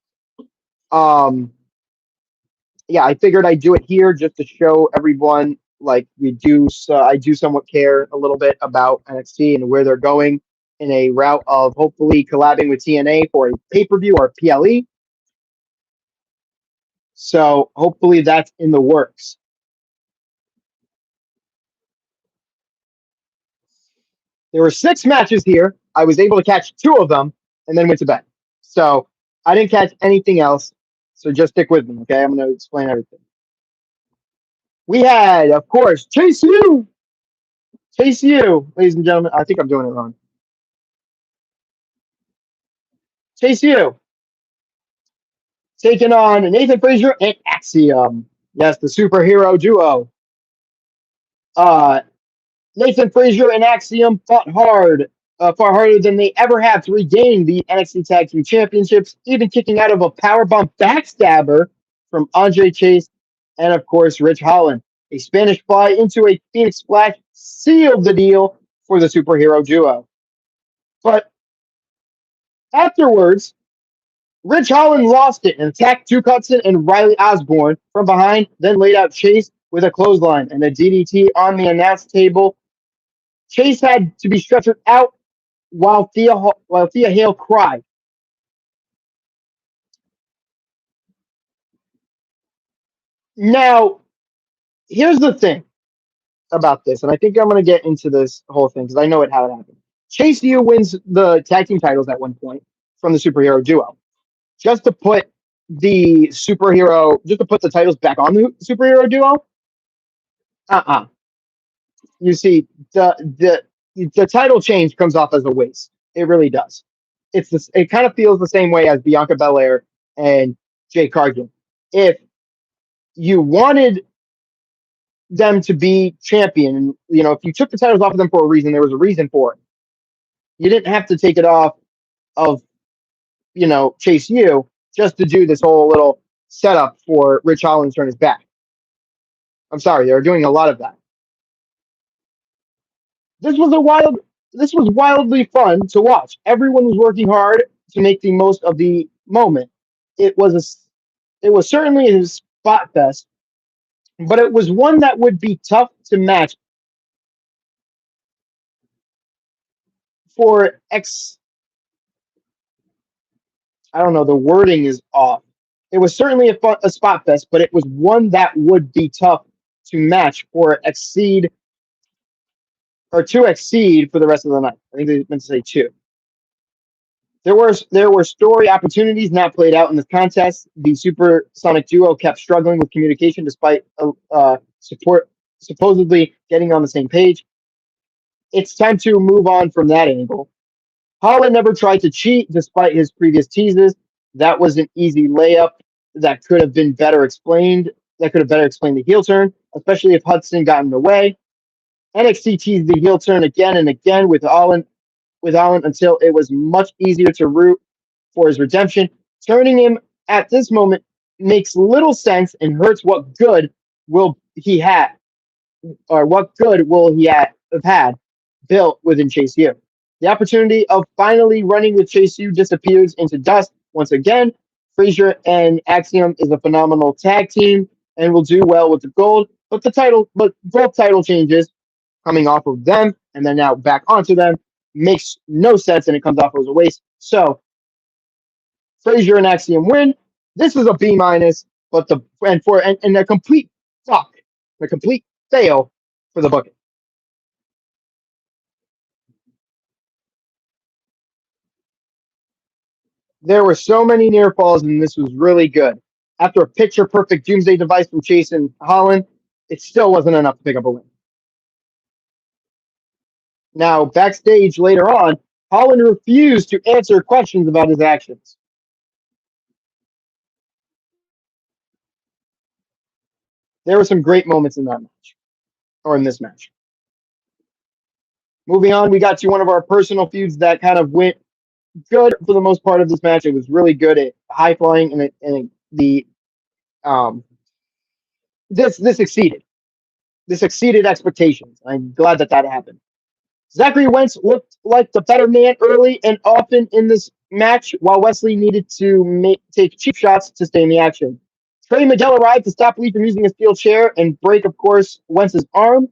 Yeah, I figured I'd do it here just to show everyone like we do. So I do somewhat care a little bit about NXT and where they're going in a route of hopefully collabing with TNA for a pay-per-view or PLE. So hopefully that's in the works. There were 6 matches here. I was able to catch 2 of them and then went to bed. So I didn't catch anything else. So just stick with me, okay? I'm going to explain everything. We had, of course, Chase U, ladies and gentlemen. I think I'm doing it wrong. Chase U taking on Nathan Frazier and Axiom. Yes, the superhero duo. Nathan Frazier and Axiom fought far harder than they ever have to regain the NXT Tag Team Championships, even kicking out of a powerbomb backstabber from Andre Chase and, of course, Rich Holland. A Spanish fly into a Phoenix Splash sealed the deal for the superhero duo. But afterwards, Rich Holland lost it and attacked Duke Hudson and Riley Osborne from behind, then laid out Chase with a clothesline and a DDT on the announce table. Chase had to be stretchered out while Thea Hale cried. Now, here's the thing about this, and I think I'm going to get into this whole thing because I know how it happened. Chase U wins the tag team titles at one point from the superhero duo, just to put the titles back on the superhero duo. You see, the title change comes off as a waste. It really does. it kind of feels the same way as Bianca Belair and Jay Cargill. If you wanted them to be champion, if you took the titles off of them for a reason, there was a reason for it. You didn't have to take it off of, Chase U just to do this whole little setup for Rich Holland to turn his back. I'm sorry, they're doing a lot of that. This was a wild. This was wildly fun to watch. Everyone was working hard to make the most of the moment. It was it was certainly a spot fest, but it was one that would be tough to match for X. I don't know. The wording is off. It was certainly a spot fest, but it was one that would be tough to match for Exceed or to exceed for the rest of the night. I think they meant to say two. There were story opportunities not played out in this contest. The Supersonic duo kept struggling with communication despite support supposedly getting on the same page. It's time to move on from that angle. Holland never tried to cheat despite his previous teases. That was an easy layup that could have been better explained. That could have better explained the heel turn, especially if Hudson got in the way. NXT teased the heel turn again and again with Holland until it was much easier to root for his redemption. Turning him at this moment makes little sense and hurts what good will he have have had built within Chase U. The opportunity of finally running with Chase U disappears into dust once again. Frazier and Axiom is a phenomenal tag team and will do well with the gold, but both title changes coming off of them and then now back onto them makes no sense and it comes off as a waste. So Frazier and Axiom win. This is a B minus, but and a complete fuck, a complete fail for the bucket. There were so many near falls, and this was really good. After a picture perfect doomsday device from Chase and Holland, it still wasn't enough to pick up a win. Now, backstage later on, Holland refused to answer questions about his actions. There were some great moments in that match, or in this match. Moving on, we got to one of our personal feuds that kind of went good for the most part of this match. It was really good at high flying, and the um this exceeded expectations. I'm glad that happened. Zachary Wentz looked like the better man early and often in this match, while Wesley needed to take cheap shots to stay in the action. Trey Miguel arrived to stop Lee from using a steel chair and break, of course, Wentz's arm.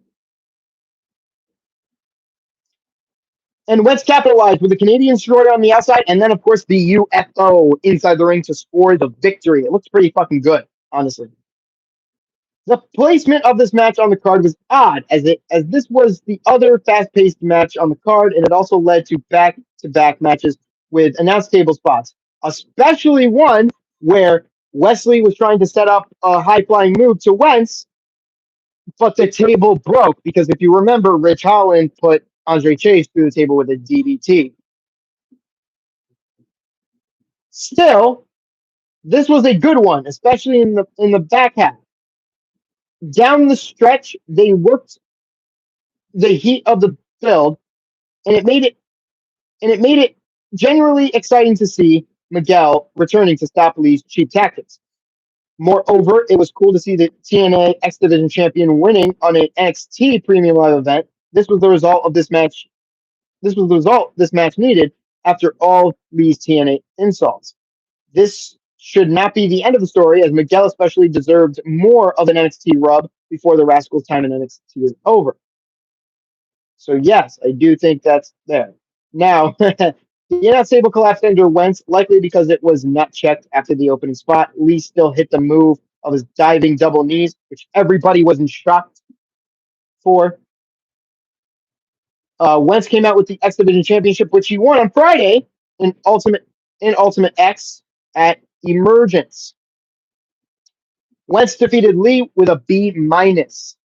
And Wentz capitalized with the Canadian Destroyer on the outside, and then, of course, the UFO inside the ring to score the victory. It looks pretty fucking good, honestly. The placement of this match on the card was odd, as this was the other fast-paced match on the card, and it also led to back-to-back matches with announced table spots, especially one where Wesley was trying to set up a high-flying move to Wentz, but the table broke because if you remember, Rich Holland put Andre Chase through the table with a DDT. Still, this was a good one, especially in the back half. Down the stretch, they worked the heat of the build, and it made it genuinely exciting to see Miguel returning to stop Lee's cheap tactics. Moreover, it was cool to see the TNA X Division champion winning on an NXT Premium Live event. This was the result of this match. This was the result this match needed after all these TNA insults. This should not be the end of the story, as Miguel especially deserved more of an NXT rub before the Rascals' time in NXT is over. So yes, I do think that's there. Now, the announce table collapsed under Wentz, likely because it was not checked after the opening spot. Lee still hit the move of his diving double knees, which everybody was in shock for. Wentz came out with the X Division Championship, which he won on Friday in Ultimate X at Emergence. Wentz defeated Lee with a B minus.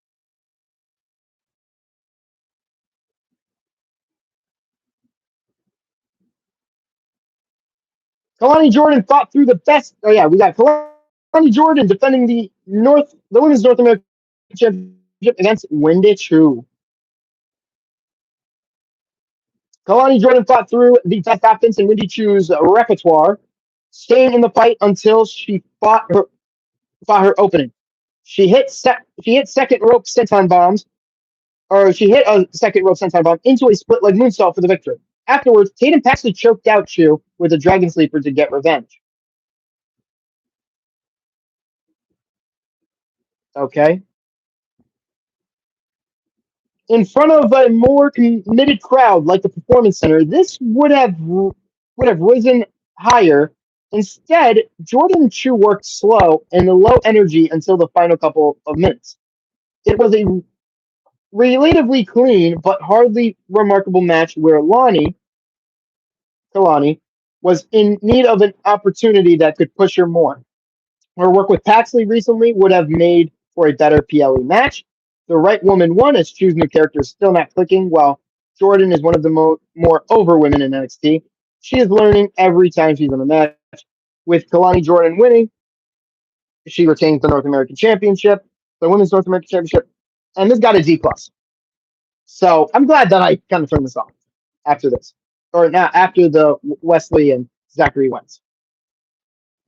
Kalani Jordan fought through the best. Oh yeah, we got Kalani Jordan defending the women's North American Championship against Wendy Chu. Kalani Jordan fought through the best offense in Wendy Chu's repertoire, staying in the fight until she fought her opening. She hit second rope senton bombs, or she hit a second rope senton bomb into a split leg moonsault for the victory. Afterwards, Tatum actually choked out Chu with a dragon sleeper to get revenge. Okay. In front of a more committed crowd like the Performance Center, this would have risen higher. Instead, Jordan and Chu worked slow and low energy until the final couple of minutes. It was a relatively clean but hardly remarkable match where Kalani, was in need of an opportunity that could push her more. Her work with Paxley recently would have made for a better PLE match. The right woman won as Chu's new character is still not clicking, while Jordan is one of the more over women in NXT. She is learning every time she's in a match. With Kalani Jordan winning, she retains the North American Championship, the Women's North American Championship, and this got a D plus. So I'm glad that I kind of turned this off after this, or now after the Wesley and Zachary Wentz.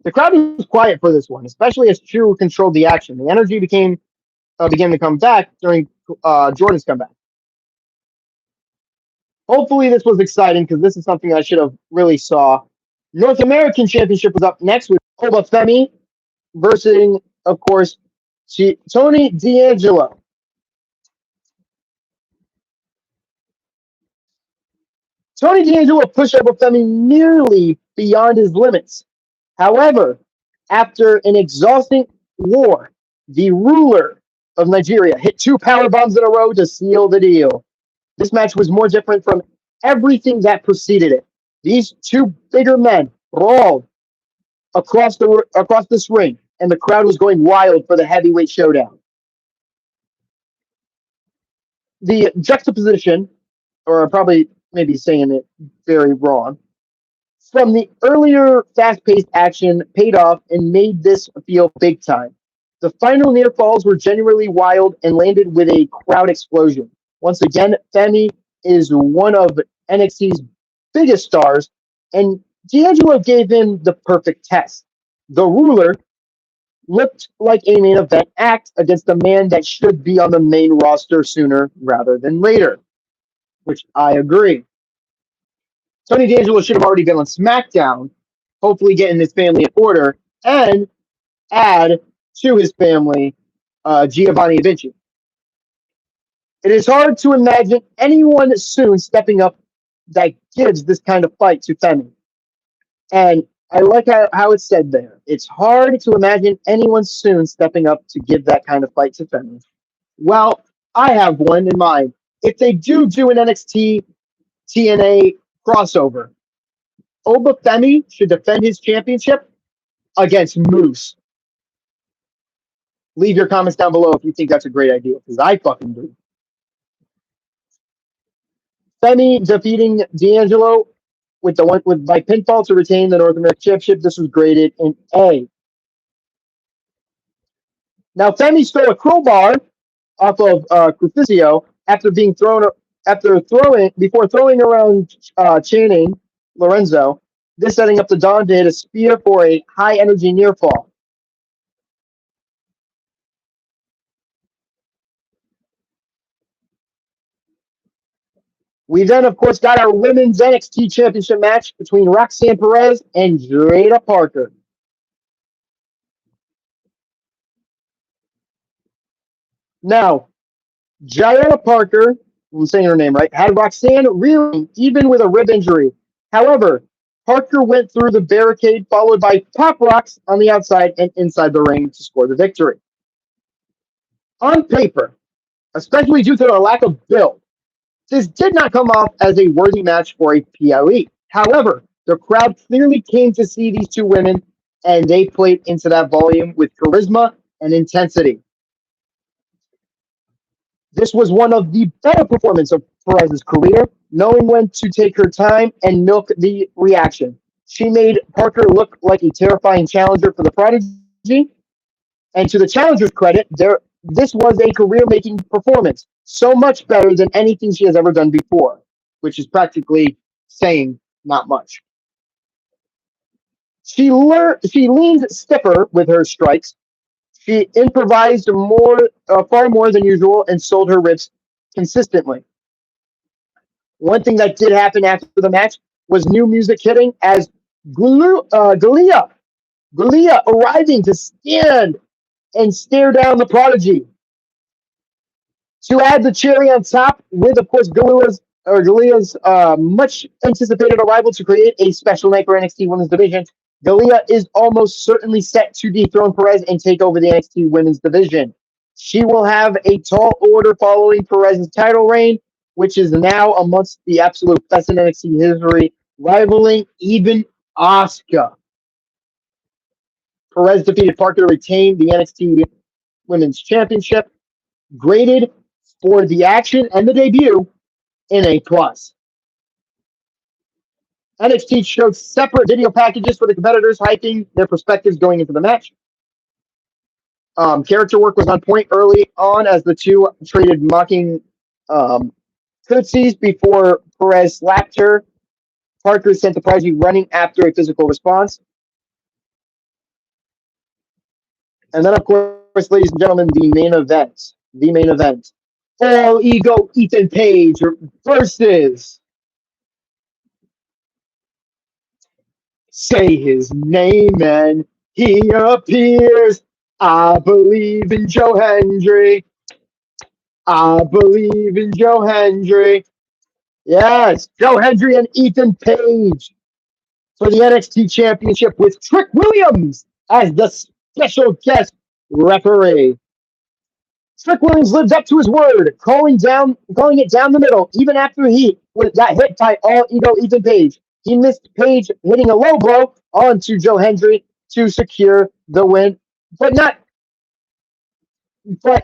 The crowd was quiet for this one, especially as Chu controlled the action. The energy began to come back during Jordan's comeback. Hopefully, this was exciting because this is something I should have really saw. North American Championship was up next with Oba Femi versus, of course, Tony D'Angelo. Tony D'Angelo pushed Oba Femi nearly beyond his limits. However, after an exhausting war, the ruler of Nigeria hit two power bombs in a row to seal the deal. This match was more different from everything that preceded it. These two bigger men brawled across this ring, and the crowd was going wild for the heavyweight showdown. The juxtaposition, or probably maybe saying it very wrong, from the earlier fast-paced action paid off and made this feel big time. The final near falls were genuinely wild and landed with a crowd explosion. Once again, Femi is one of NXT's biggest stars, and D'Angelo gave him the perfect test. The ruler looked like a main event act against a man that should be on the main roster sooner rather than later, which I agree. Tony D'Angelo should have already been on SmackDown, hopefully getting his family in order, and add to his family Giovanni Vinci. It is hard to imagine anyone soon stepping up that gives this kind of fight to Femi. And I like how it's said there. It's hard to imagine anyone soon stepping up to give that kind of fight to Femi. Well, I have one in mind. If they do an NXT TNA crossover, Oba Femi should defend his championship against Moose. Leave your comments down below if you think that's a great idea, because I fucking do. Femi defeating D'Angelo by pinfall to retain the North American Championship. This was graded an A. Now Femi stole a crowbar off of Cruficio before throwing around Channing Lorenzo. This setting up the Don to hit a spear for a high energy near fall. We then, of course, got our women's NXT Championship match between Roxanne Perez and Jada Parker. Now, Jada Parker, I'm saying her name right, had Roxanne reeling even with a rib injury. However, Parker went through the barricade, followed by Pop Rocks on the outside and inside the ring to score the victory. On paper, especially due to the lack of build, this did not come off as a worthy match for a PLE. However, the crowd clearly came to see these two women, and they played into that volume with charisma and intensity. This was one of the better performances of Perez's career, knowing when to take her time and milk the reaction. She made Parker look like a terrifying challenger for the Prodigy. And to the challenger's credit, this was a career-making performance, so much better than anything she has ever done before, which is practically saying not much. She leaned stiffer with her strikes. She improvised far more than usual, and sold her ribs consistently. One thing that did happen after the match was new music hitting as Galia arriving to stand and stare down the Prodigy. To add the cherry on top, with of course Galia's much anticipated arrival to create a special night for NXT Women's Division, Galia is almost certainly set to dethrone Perez and take over the NXT Women's Division. She will have a tall order following Perez's title reign, which is now amongst the absolute best in NXT history, rivaling even Asuka. Perez defeated Parker to retain the NXT Women's Championship, graded for the action and the debut in A+. NXT showed separate video packages for the competitors, hyping their perspectives going into the match. Character work was on point early on as the two traded mocking curtsies before Perez slapped her. Parker sent the Prodigy running after a physical response. And then, of course, ladies and gentlemen, the main event. The main event. All Ego Ethan Page versus, say his name and he appears. I believe in Joe Hendry. I believe in Joe Hendry. Yes, Joe Hendry and Ethan Page for the NXT Championship with Trick Williams as the special guest referee. Trick Williams lives up to his word, calling it down the middle, even after he got hit by All Ego Ethan Page. He missed Page hitting a low blow onto Joe Hendry to secure the win, but not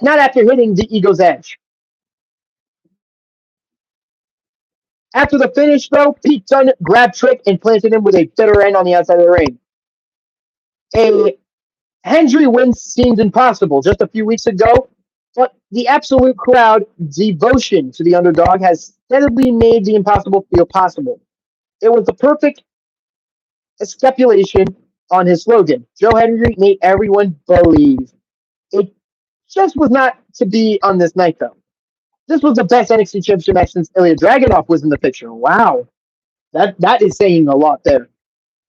after hitting the Ego's edge. After the finish, though, Pete Dunne grabbed Trick and planted him with a bitter end on the outside of the ring. A Hendry win seemed impossible just a few weeks ago, but the absolute crowd devotion to the underdog has steadily made the impossible feel possible. It was the perfect stipulation on his slogan. Joe Hendry made everyone believe. It just was not to be on this night, though. This was the best NXT Championship match since Ilya Dragunov was in the picture. Wow. That is saying a lot there.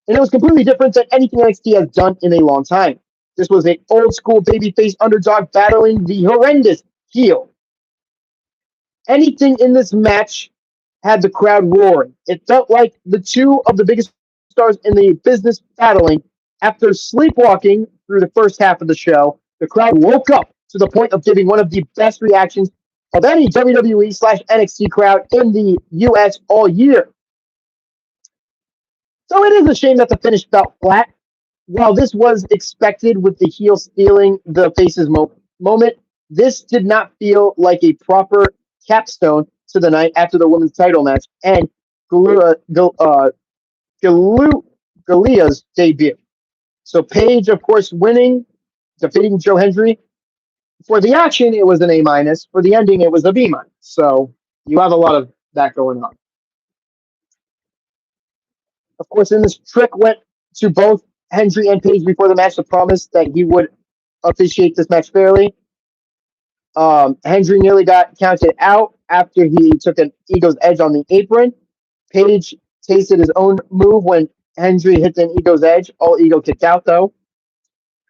And it was completely different than anything NXT has done in a long time. This was an old school babyface underdog battling the horrendous heel. Anything in this match had the crowd roaring. It felt like the two of the biggest stars in the business battling. After sleepwalking through the first half of the show, the crowd woke up to the point of giving one of the best reactions of any WWE/NXT crowd in the US all year. So it is a shame that the finish felt flat. While this was expected with the heel stealing the face's moment, this did not feel like a proper capstone to the night after the women's title match and Galia's debut. So Paige, of course, defeating Joe Hendry. For the action, it was an A-. For the ending, it was a B-. So you have a lot of that going on. Of course, in this, Trick went to both Hendry and Page before the match to promise that he would officiate this match fairly. Hendry nearly got counted out after he took an Ego's edge on the apron. Page tasted his own move when Hendry hit an Ego's edge. All Ego kicked out, though.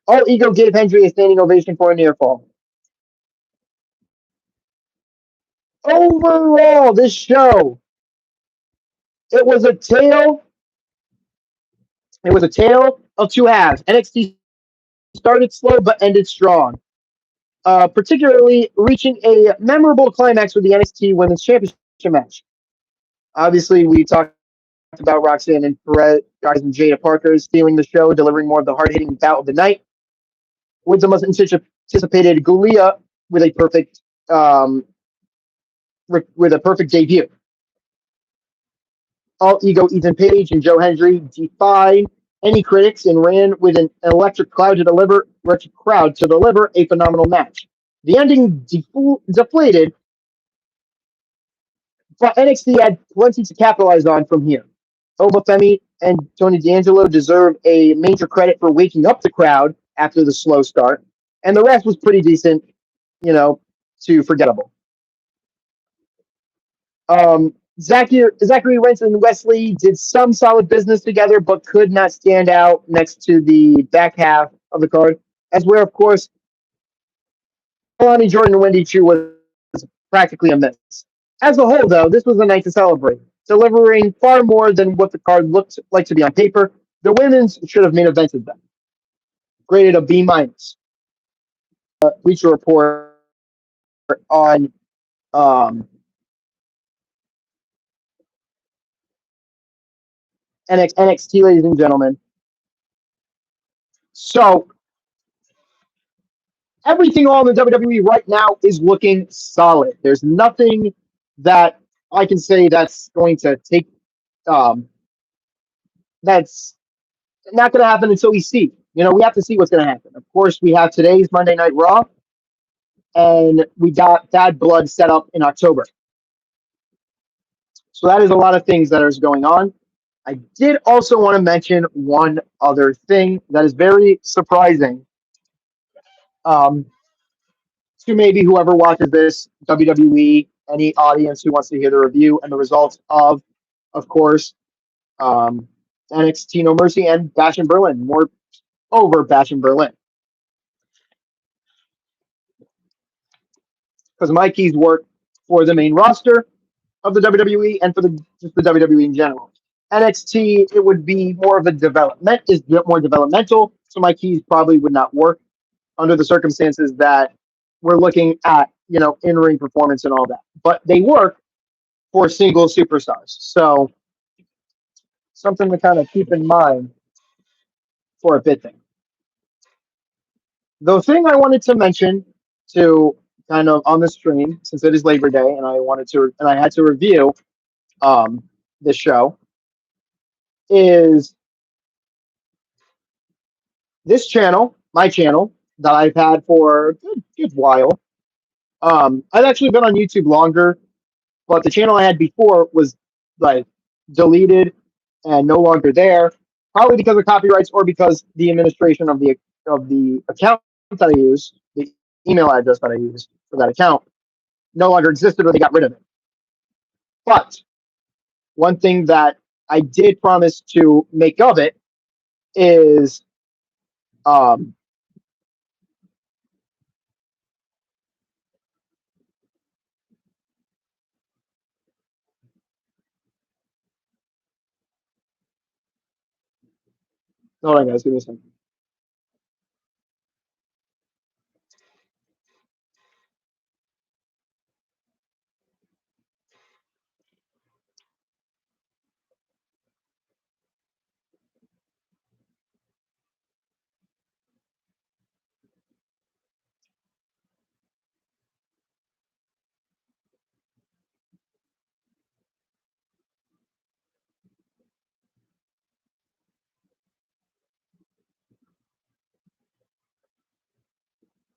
All Ego gave Hendry a standing ovation for a near fall. Overall, this show, it was a tale of two halves. NXT started slow but ended strong, particularly reaching a memorable climax with the NXT Women's Championship match. Obviously, we talked about Roxanne and Perez and Jada Parker stealing the show, delivering more of the hard-hitting bout of the night, with the most anticipated Galia with a perfect debut. All ego Ethan Page and Joe Hendry defied any critics and ran with an electric crowd to deliver a phenomenal match. The ending deflated, but NXT had plenty to capitalize on from here. Obafemi and Tony D'Angelo deserve a major credit for waking up the crowd after the slow start, and the rest was pretty decent, to forgettable. Zachary Wentz and Wesley did some solid business together, but could not stand out next to the back half of the card, as where, of course, Lonnie Jordan and Wendy Chu was practically a miss. As a whole, though, this was a night to celebrate, delivering far more than what the card looked like to be on paper. The women's should have main evented them. Graded a B minus. Bleacher Report on NXT, ladies and gentlemen. So everything on the WWE right now is looking solid. There's nothing that I can say that's going to take. That's not going to happen until we see. We have to see what's going to happen. Of course, we have today's Monday Night Raw, and we got Bad Blood set up in October. So that is a lot of things that is going on. I did also want to mention one other thing that is very surprising to maybe whoever watches this, WWE, any audience who wants to hear the review and the results of course, NXT No Mercy and Bash in Berlin. More over Bash in Berlin. Because my keys work for the main roster of the WWE and for just the WWE in general. NXT, it would be more of more developmental, so my keys probably would not work under the circumstances that we're looking at, in-ring performance and all that. But they work for single superstars. So something to kind of keep in mind for a bit thing. The thing I wanted to mention to kind of on the stream, since it is Labor Day, and I had to review this show, is this channel, my channel, that I've had for a good while. I've actually been on YouTube longer, but the channel I had before was like deleted and no longer there, probably because of copyrights or because the administration of the account that I use, the email address that I use for that account, no longer existed or they got rid of it. But one thing that I did promise to make of it is hold on, guys, give me a second.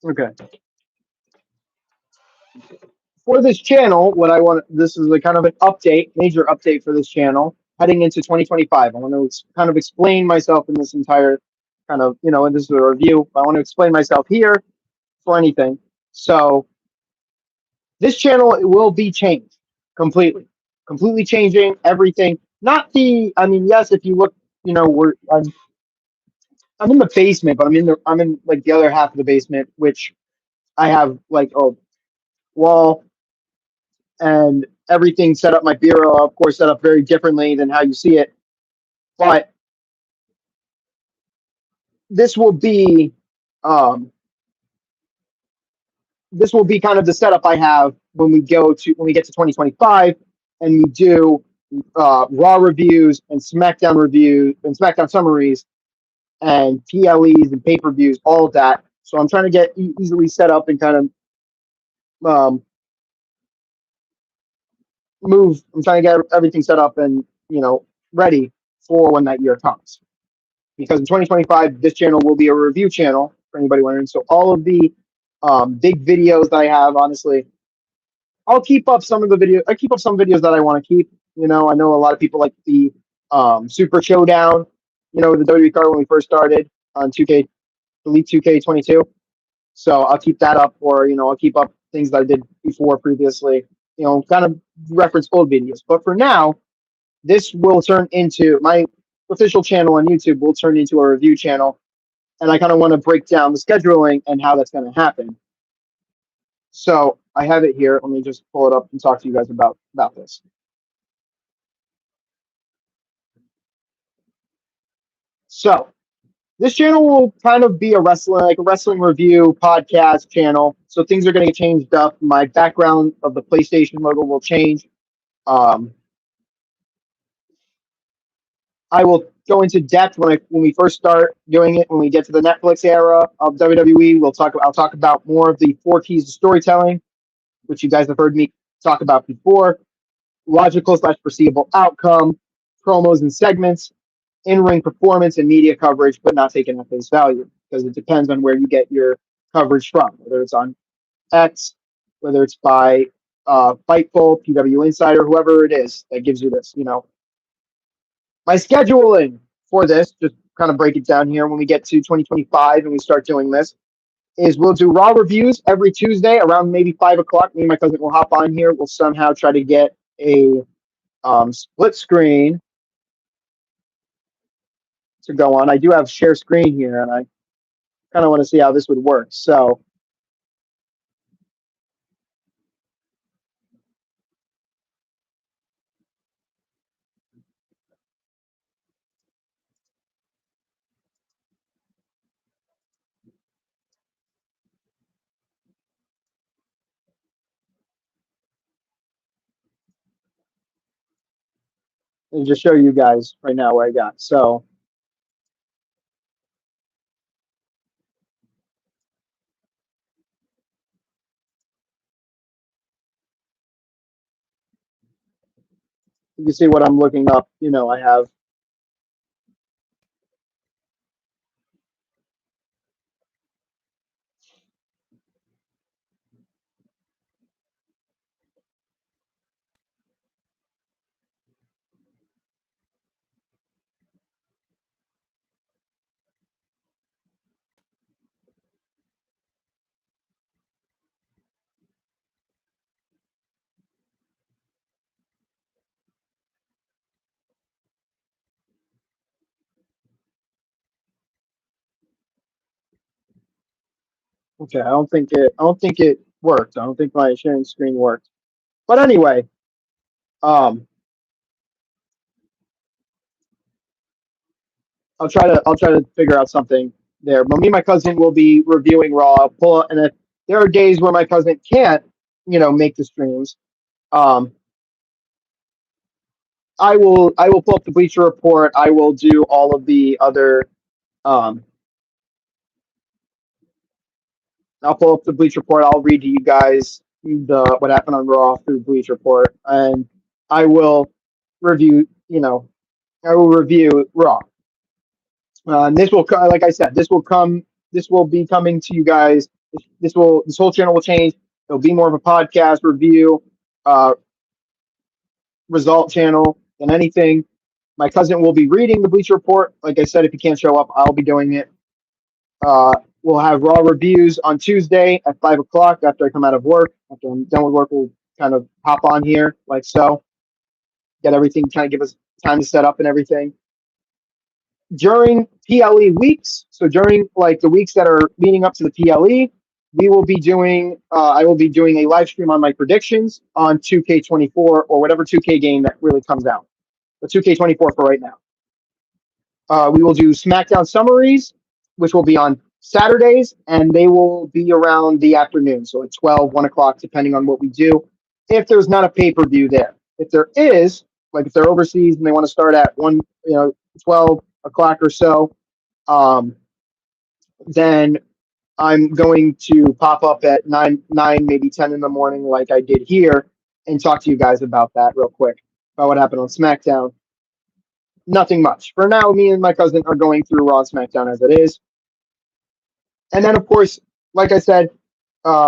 Okay. For this channel, this is a kind of an major update for this channel heading into 2025. I want to kind of explain myself in this entire kind of, and this is a review. I want to explain myself here for anything. So this channel will be changed completely changing everything. Yes, if you look, I'm in the basement, but I'm in like the other half of the basement, which I have like a wall and everything set up. My bureau, of course, set up very differently than how you see it. But this will be kind of the setup I have when we get to 2025 and we do Raw reviews and SmackDown reviews and SmackDown summaries and PLEs and pay-per-views, all of that. So I'm trying to get easily set up and kind of I'm trying to get everything set up and ready for when that year comes. Because in 2025, this channel will be a review channel for anybody wondering. So all of the big videos that I have, honestly, I'll keep up some of the videos. I keep up some videos that I want to keep. I know a lot of people like the Super Showdown. The WWE card when we first started on 2K, Elite 2K22. So I'll keep that up, or I'll keep up things that I did before previously. Kind of reference old videos. But for now, this will turn into my official channel on YouTube. Will turn into a review channel, and I kind of want to break down the scheduling and how that's going to happen. So I have it here. Let me just pull it up and talk to you guys about this. So this channel will kind of be a wrestling review podcast channel. So things are going to get changed up. My background of the PlayStation logo will change. I will go into depth when we first start doing it. When we get to the Netflix era of WWE, I'll talk about more of the 4 keys to storytelling, which you guys have heard me talk about before. Logical/foreseeable outcome, promos and segments, in-ring performance and media coverage, but not taken at face value because it depends on where you get your coverage from, whether it's on X, whether it's by Fightful, PW Insider, whoever it is that gives you this. My scheduling for this, just kind of break it down here when we get to 2025 and we start doing this, is we'll do Raw reviews every Tuesday around maybe 5 o'clock. Me and my cousin will hop on here. We'll somehow try to get a split screen to go on. I do have share screen here, and I kind of want to see how this would work. So let me just show you guys right now what I got. So you can see what I'm looking up. I have. Okay, I don't think it worked. I don't think my sharing screen worked. But anyway, um, I'll try to figure out something there. But me and my cousin will be reviewing Raw. And if there are days where my cousin can't, make the streams, um, I will pull up the Bleacher Report. I will do all of the other. Um, I'll pull up the Bleacher Report. I'll read to you guys what happened on Raw through Bleacher Report, and I will review. I will review Raw. And this will, like I said, this will come. This will be coming to you guys. This whole channel will change. It'll be more of a podcast review, uh, result channel than anything. My cousin will be reading the Bleacher Report. Like I said, if he can't show up, I'll be doing it. We'll have Raw reviews on Tuesday at 5 o'clock after I come out of work. After I'm done with work, we'll kind of hop on here like so, get everything, kind of give us time to set up and everything. During PLE weeks, so during like the weeks that are leading up to the PLE, we will be doing. I will be doing a live stream on my predictions on 2K24 or whatever 2K game that really comes out. The 2K24 for right now. We will do SmackDown summaries, which will be on Saturdays, and they will be around the afternoon, so at 12, 1 o'clock, depending on what we do. If there's not a pay-per-view there. If there is, like if they're overseas and they want to start at 12 o'clock or so, then I'm going to pop up at 9, maybe 10 in the morning, like I did here, and talk to you guys about that real quick, about what happened on SmackDown. nothing much. For now, me and my cousin are going through Raw and SmackDown as it is. And then, of course, like I said,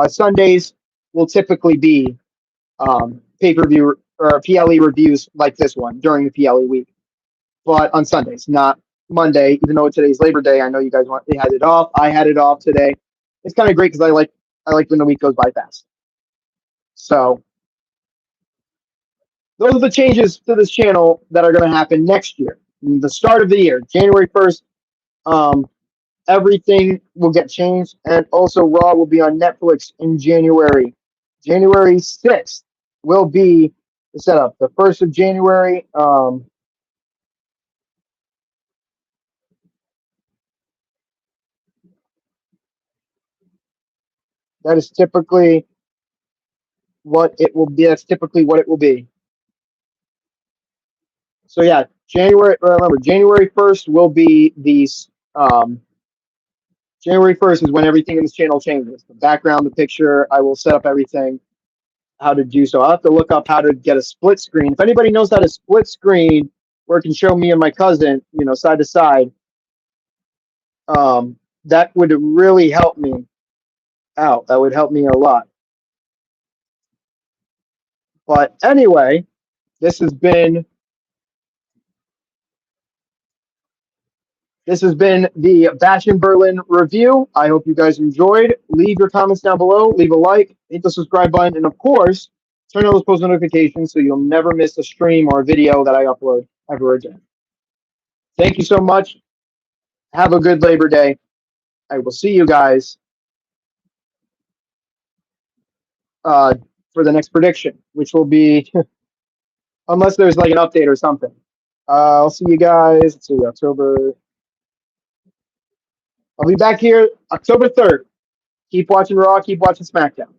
Sundays will typically be pay per view or PLE reviews like this one during the PLE week, but on Sundays, not Monday. Even though today's Labor Day, I know you guys had it off. I had it off today. It's kind of great because I like when the week goes by fast. So those are the changes to this channel that are going to happen next year. The start of the year, January 1st, everything will get changed. And also, Raw will be on Netflix in January. January 6th will be the setup. The 1st of January, that is typically what it will be. That's typically what it will be. So yeah, Remember, January 1st will be these. January 1st is when everything in this channel changes. The background, the picture. I will set up everything. How to do so. I'll have to look up how to get a split screen. If anybody knows how to split screen where it can show me and my cousin, side to side, that would really help me out. That would help me a lot. But anyway, this has been the Bash in Berlin review. I hope you guys enjoyed. Leave your comments down below. Leave a like. Hit the subscribe button. And of course, turn on those post notifications so you'll never miss a stream or a video that I upload ever again. Thank you so much. Have a good Labor Day. I will see you guys for the next prediction, which will be, unless there's like an update or something. I'll see you guys. Let's see, October. I'll be back here October 3rd. Keep watching Raw. Keep watching SmackDown.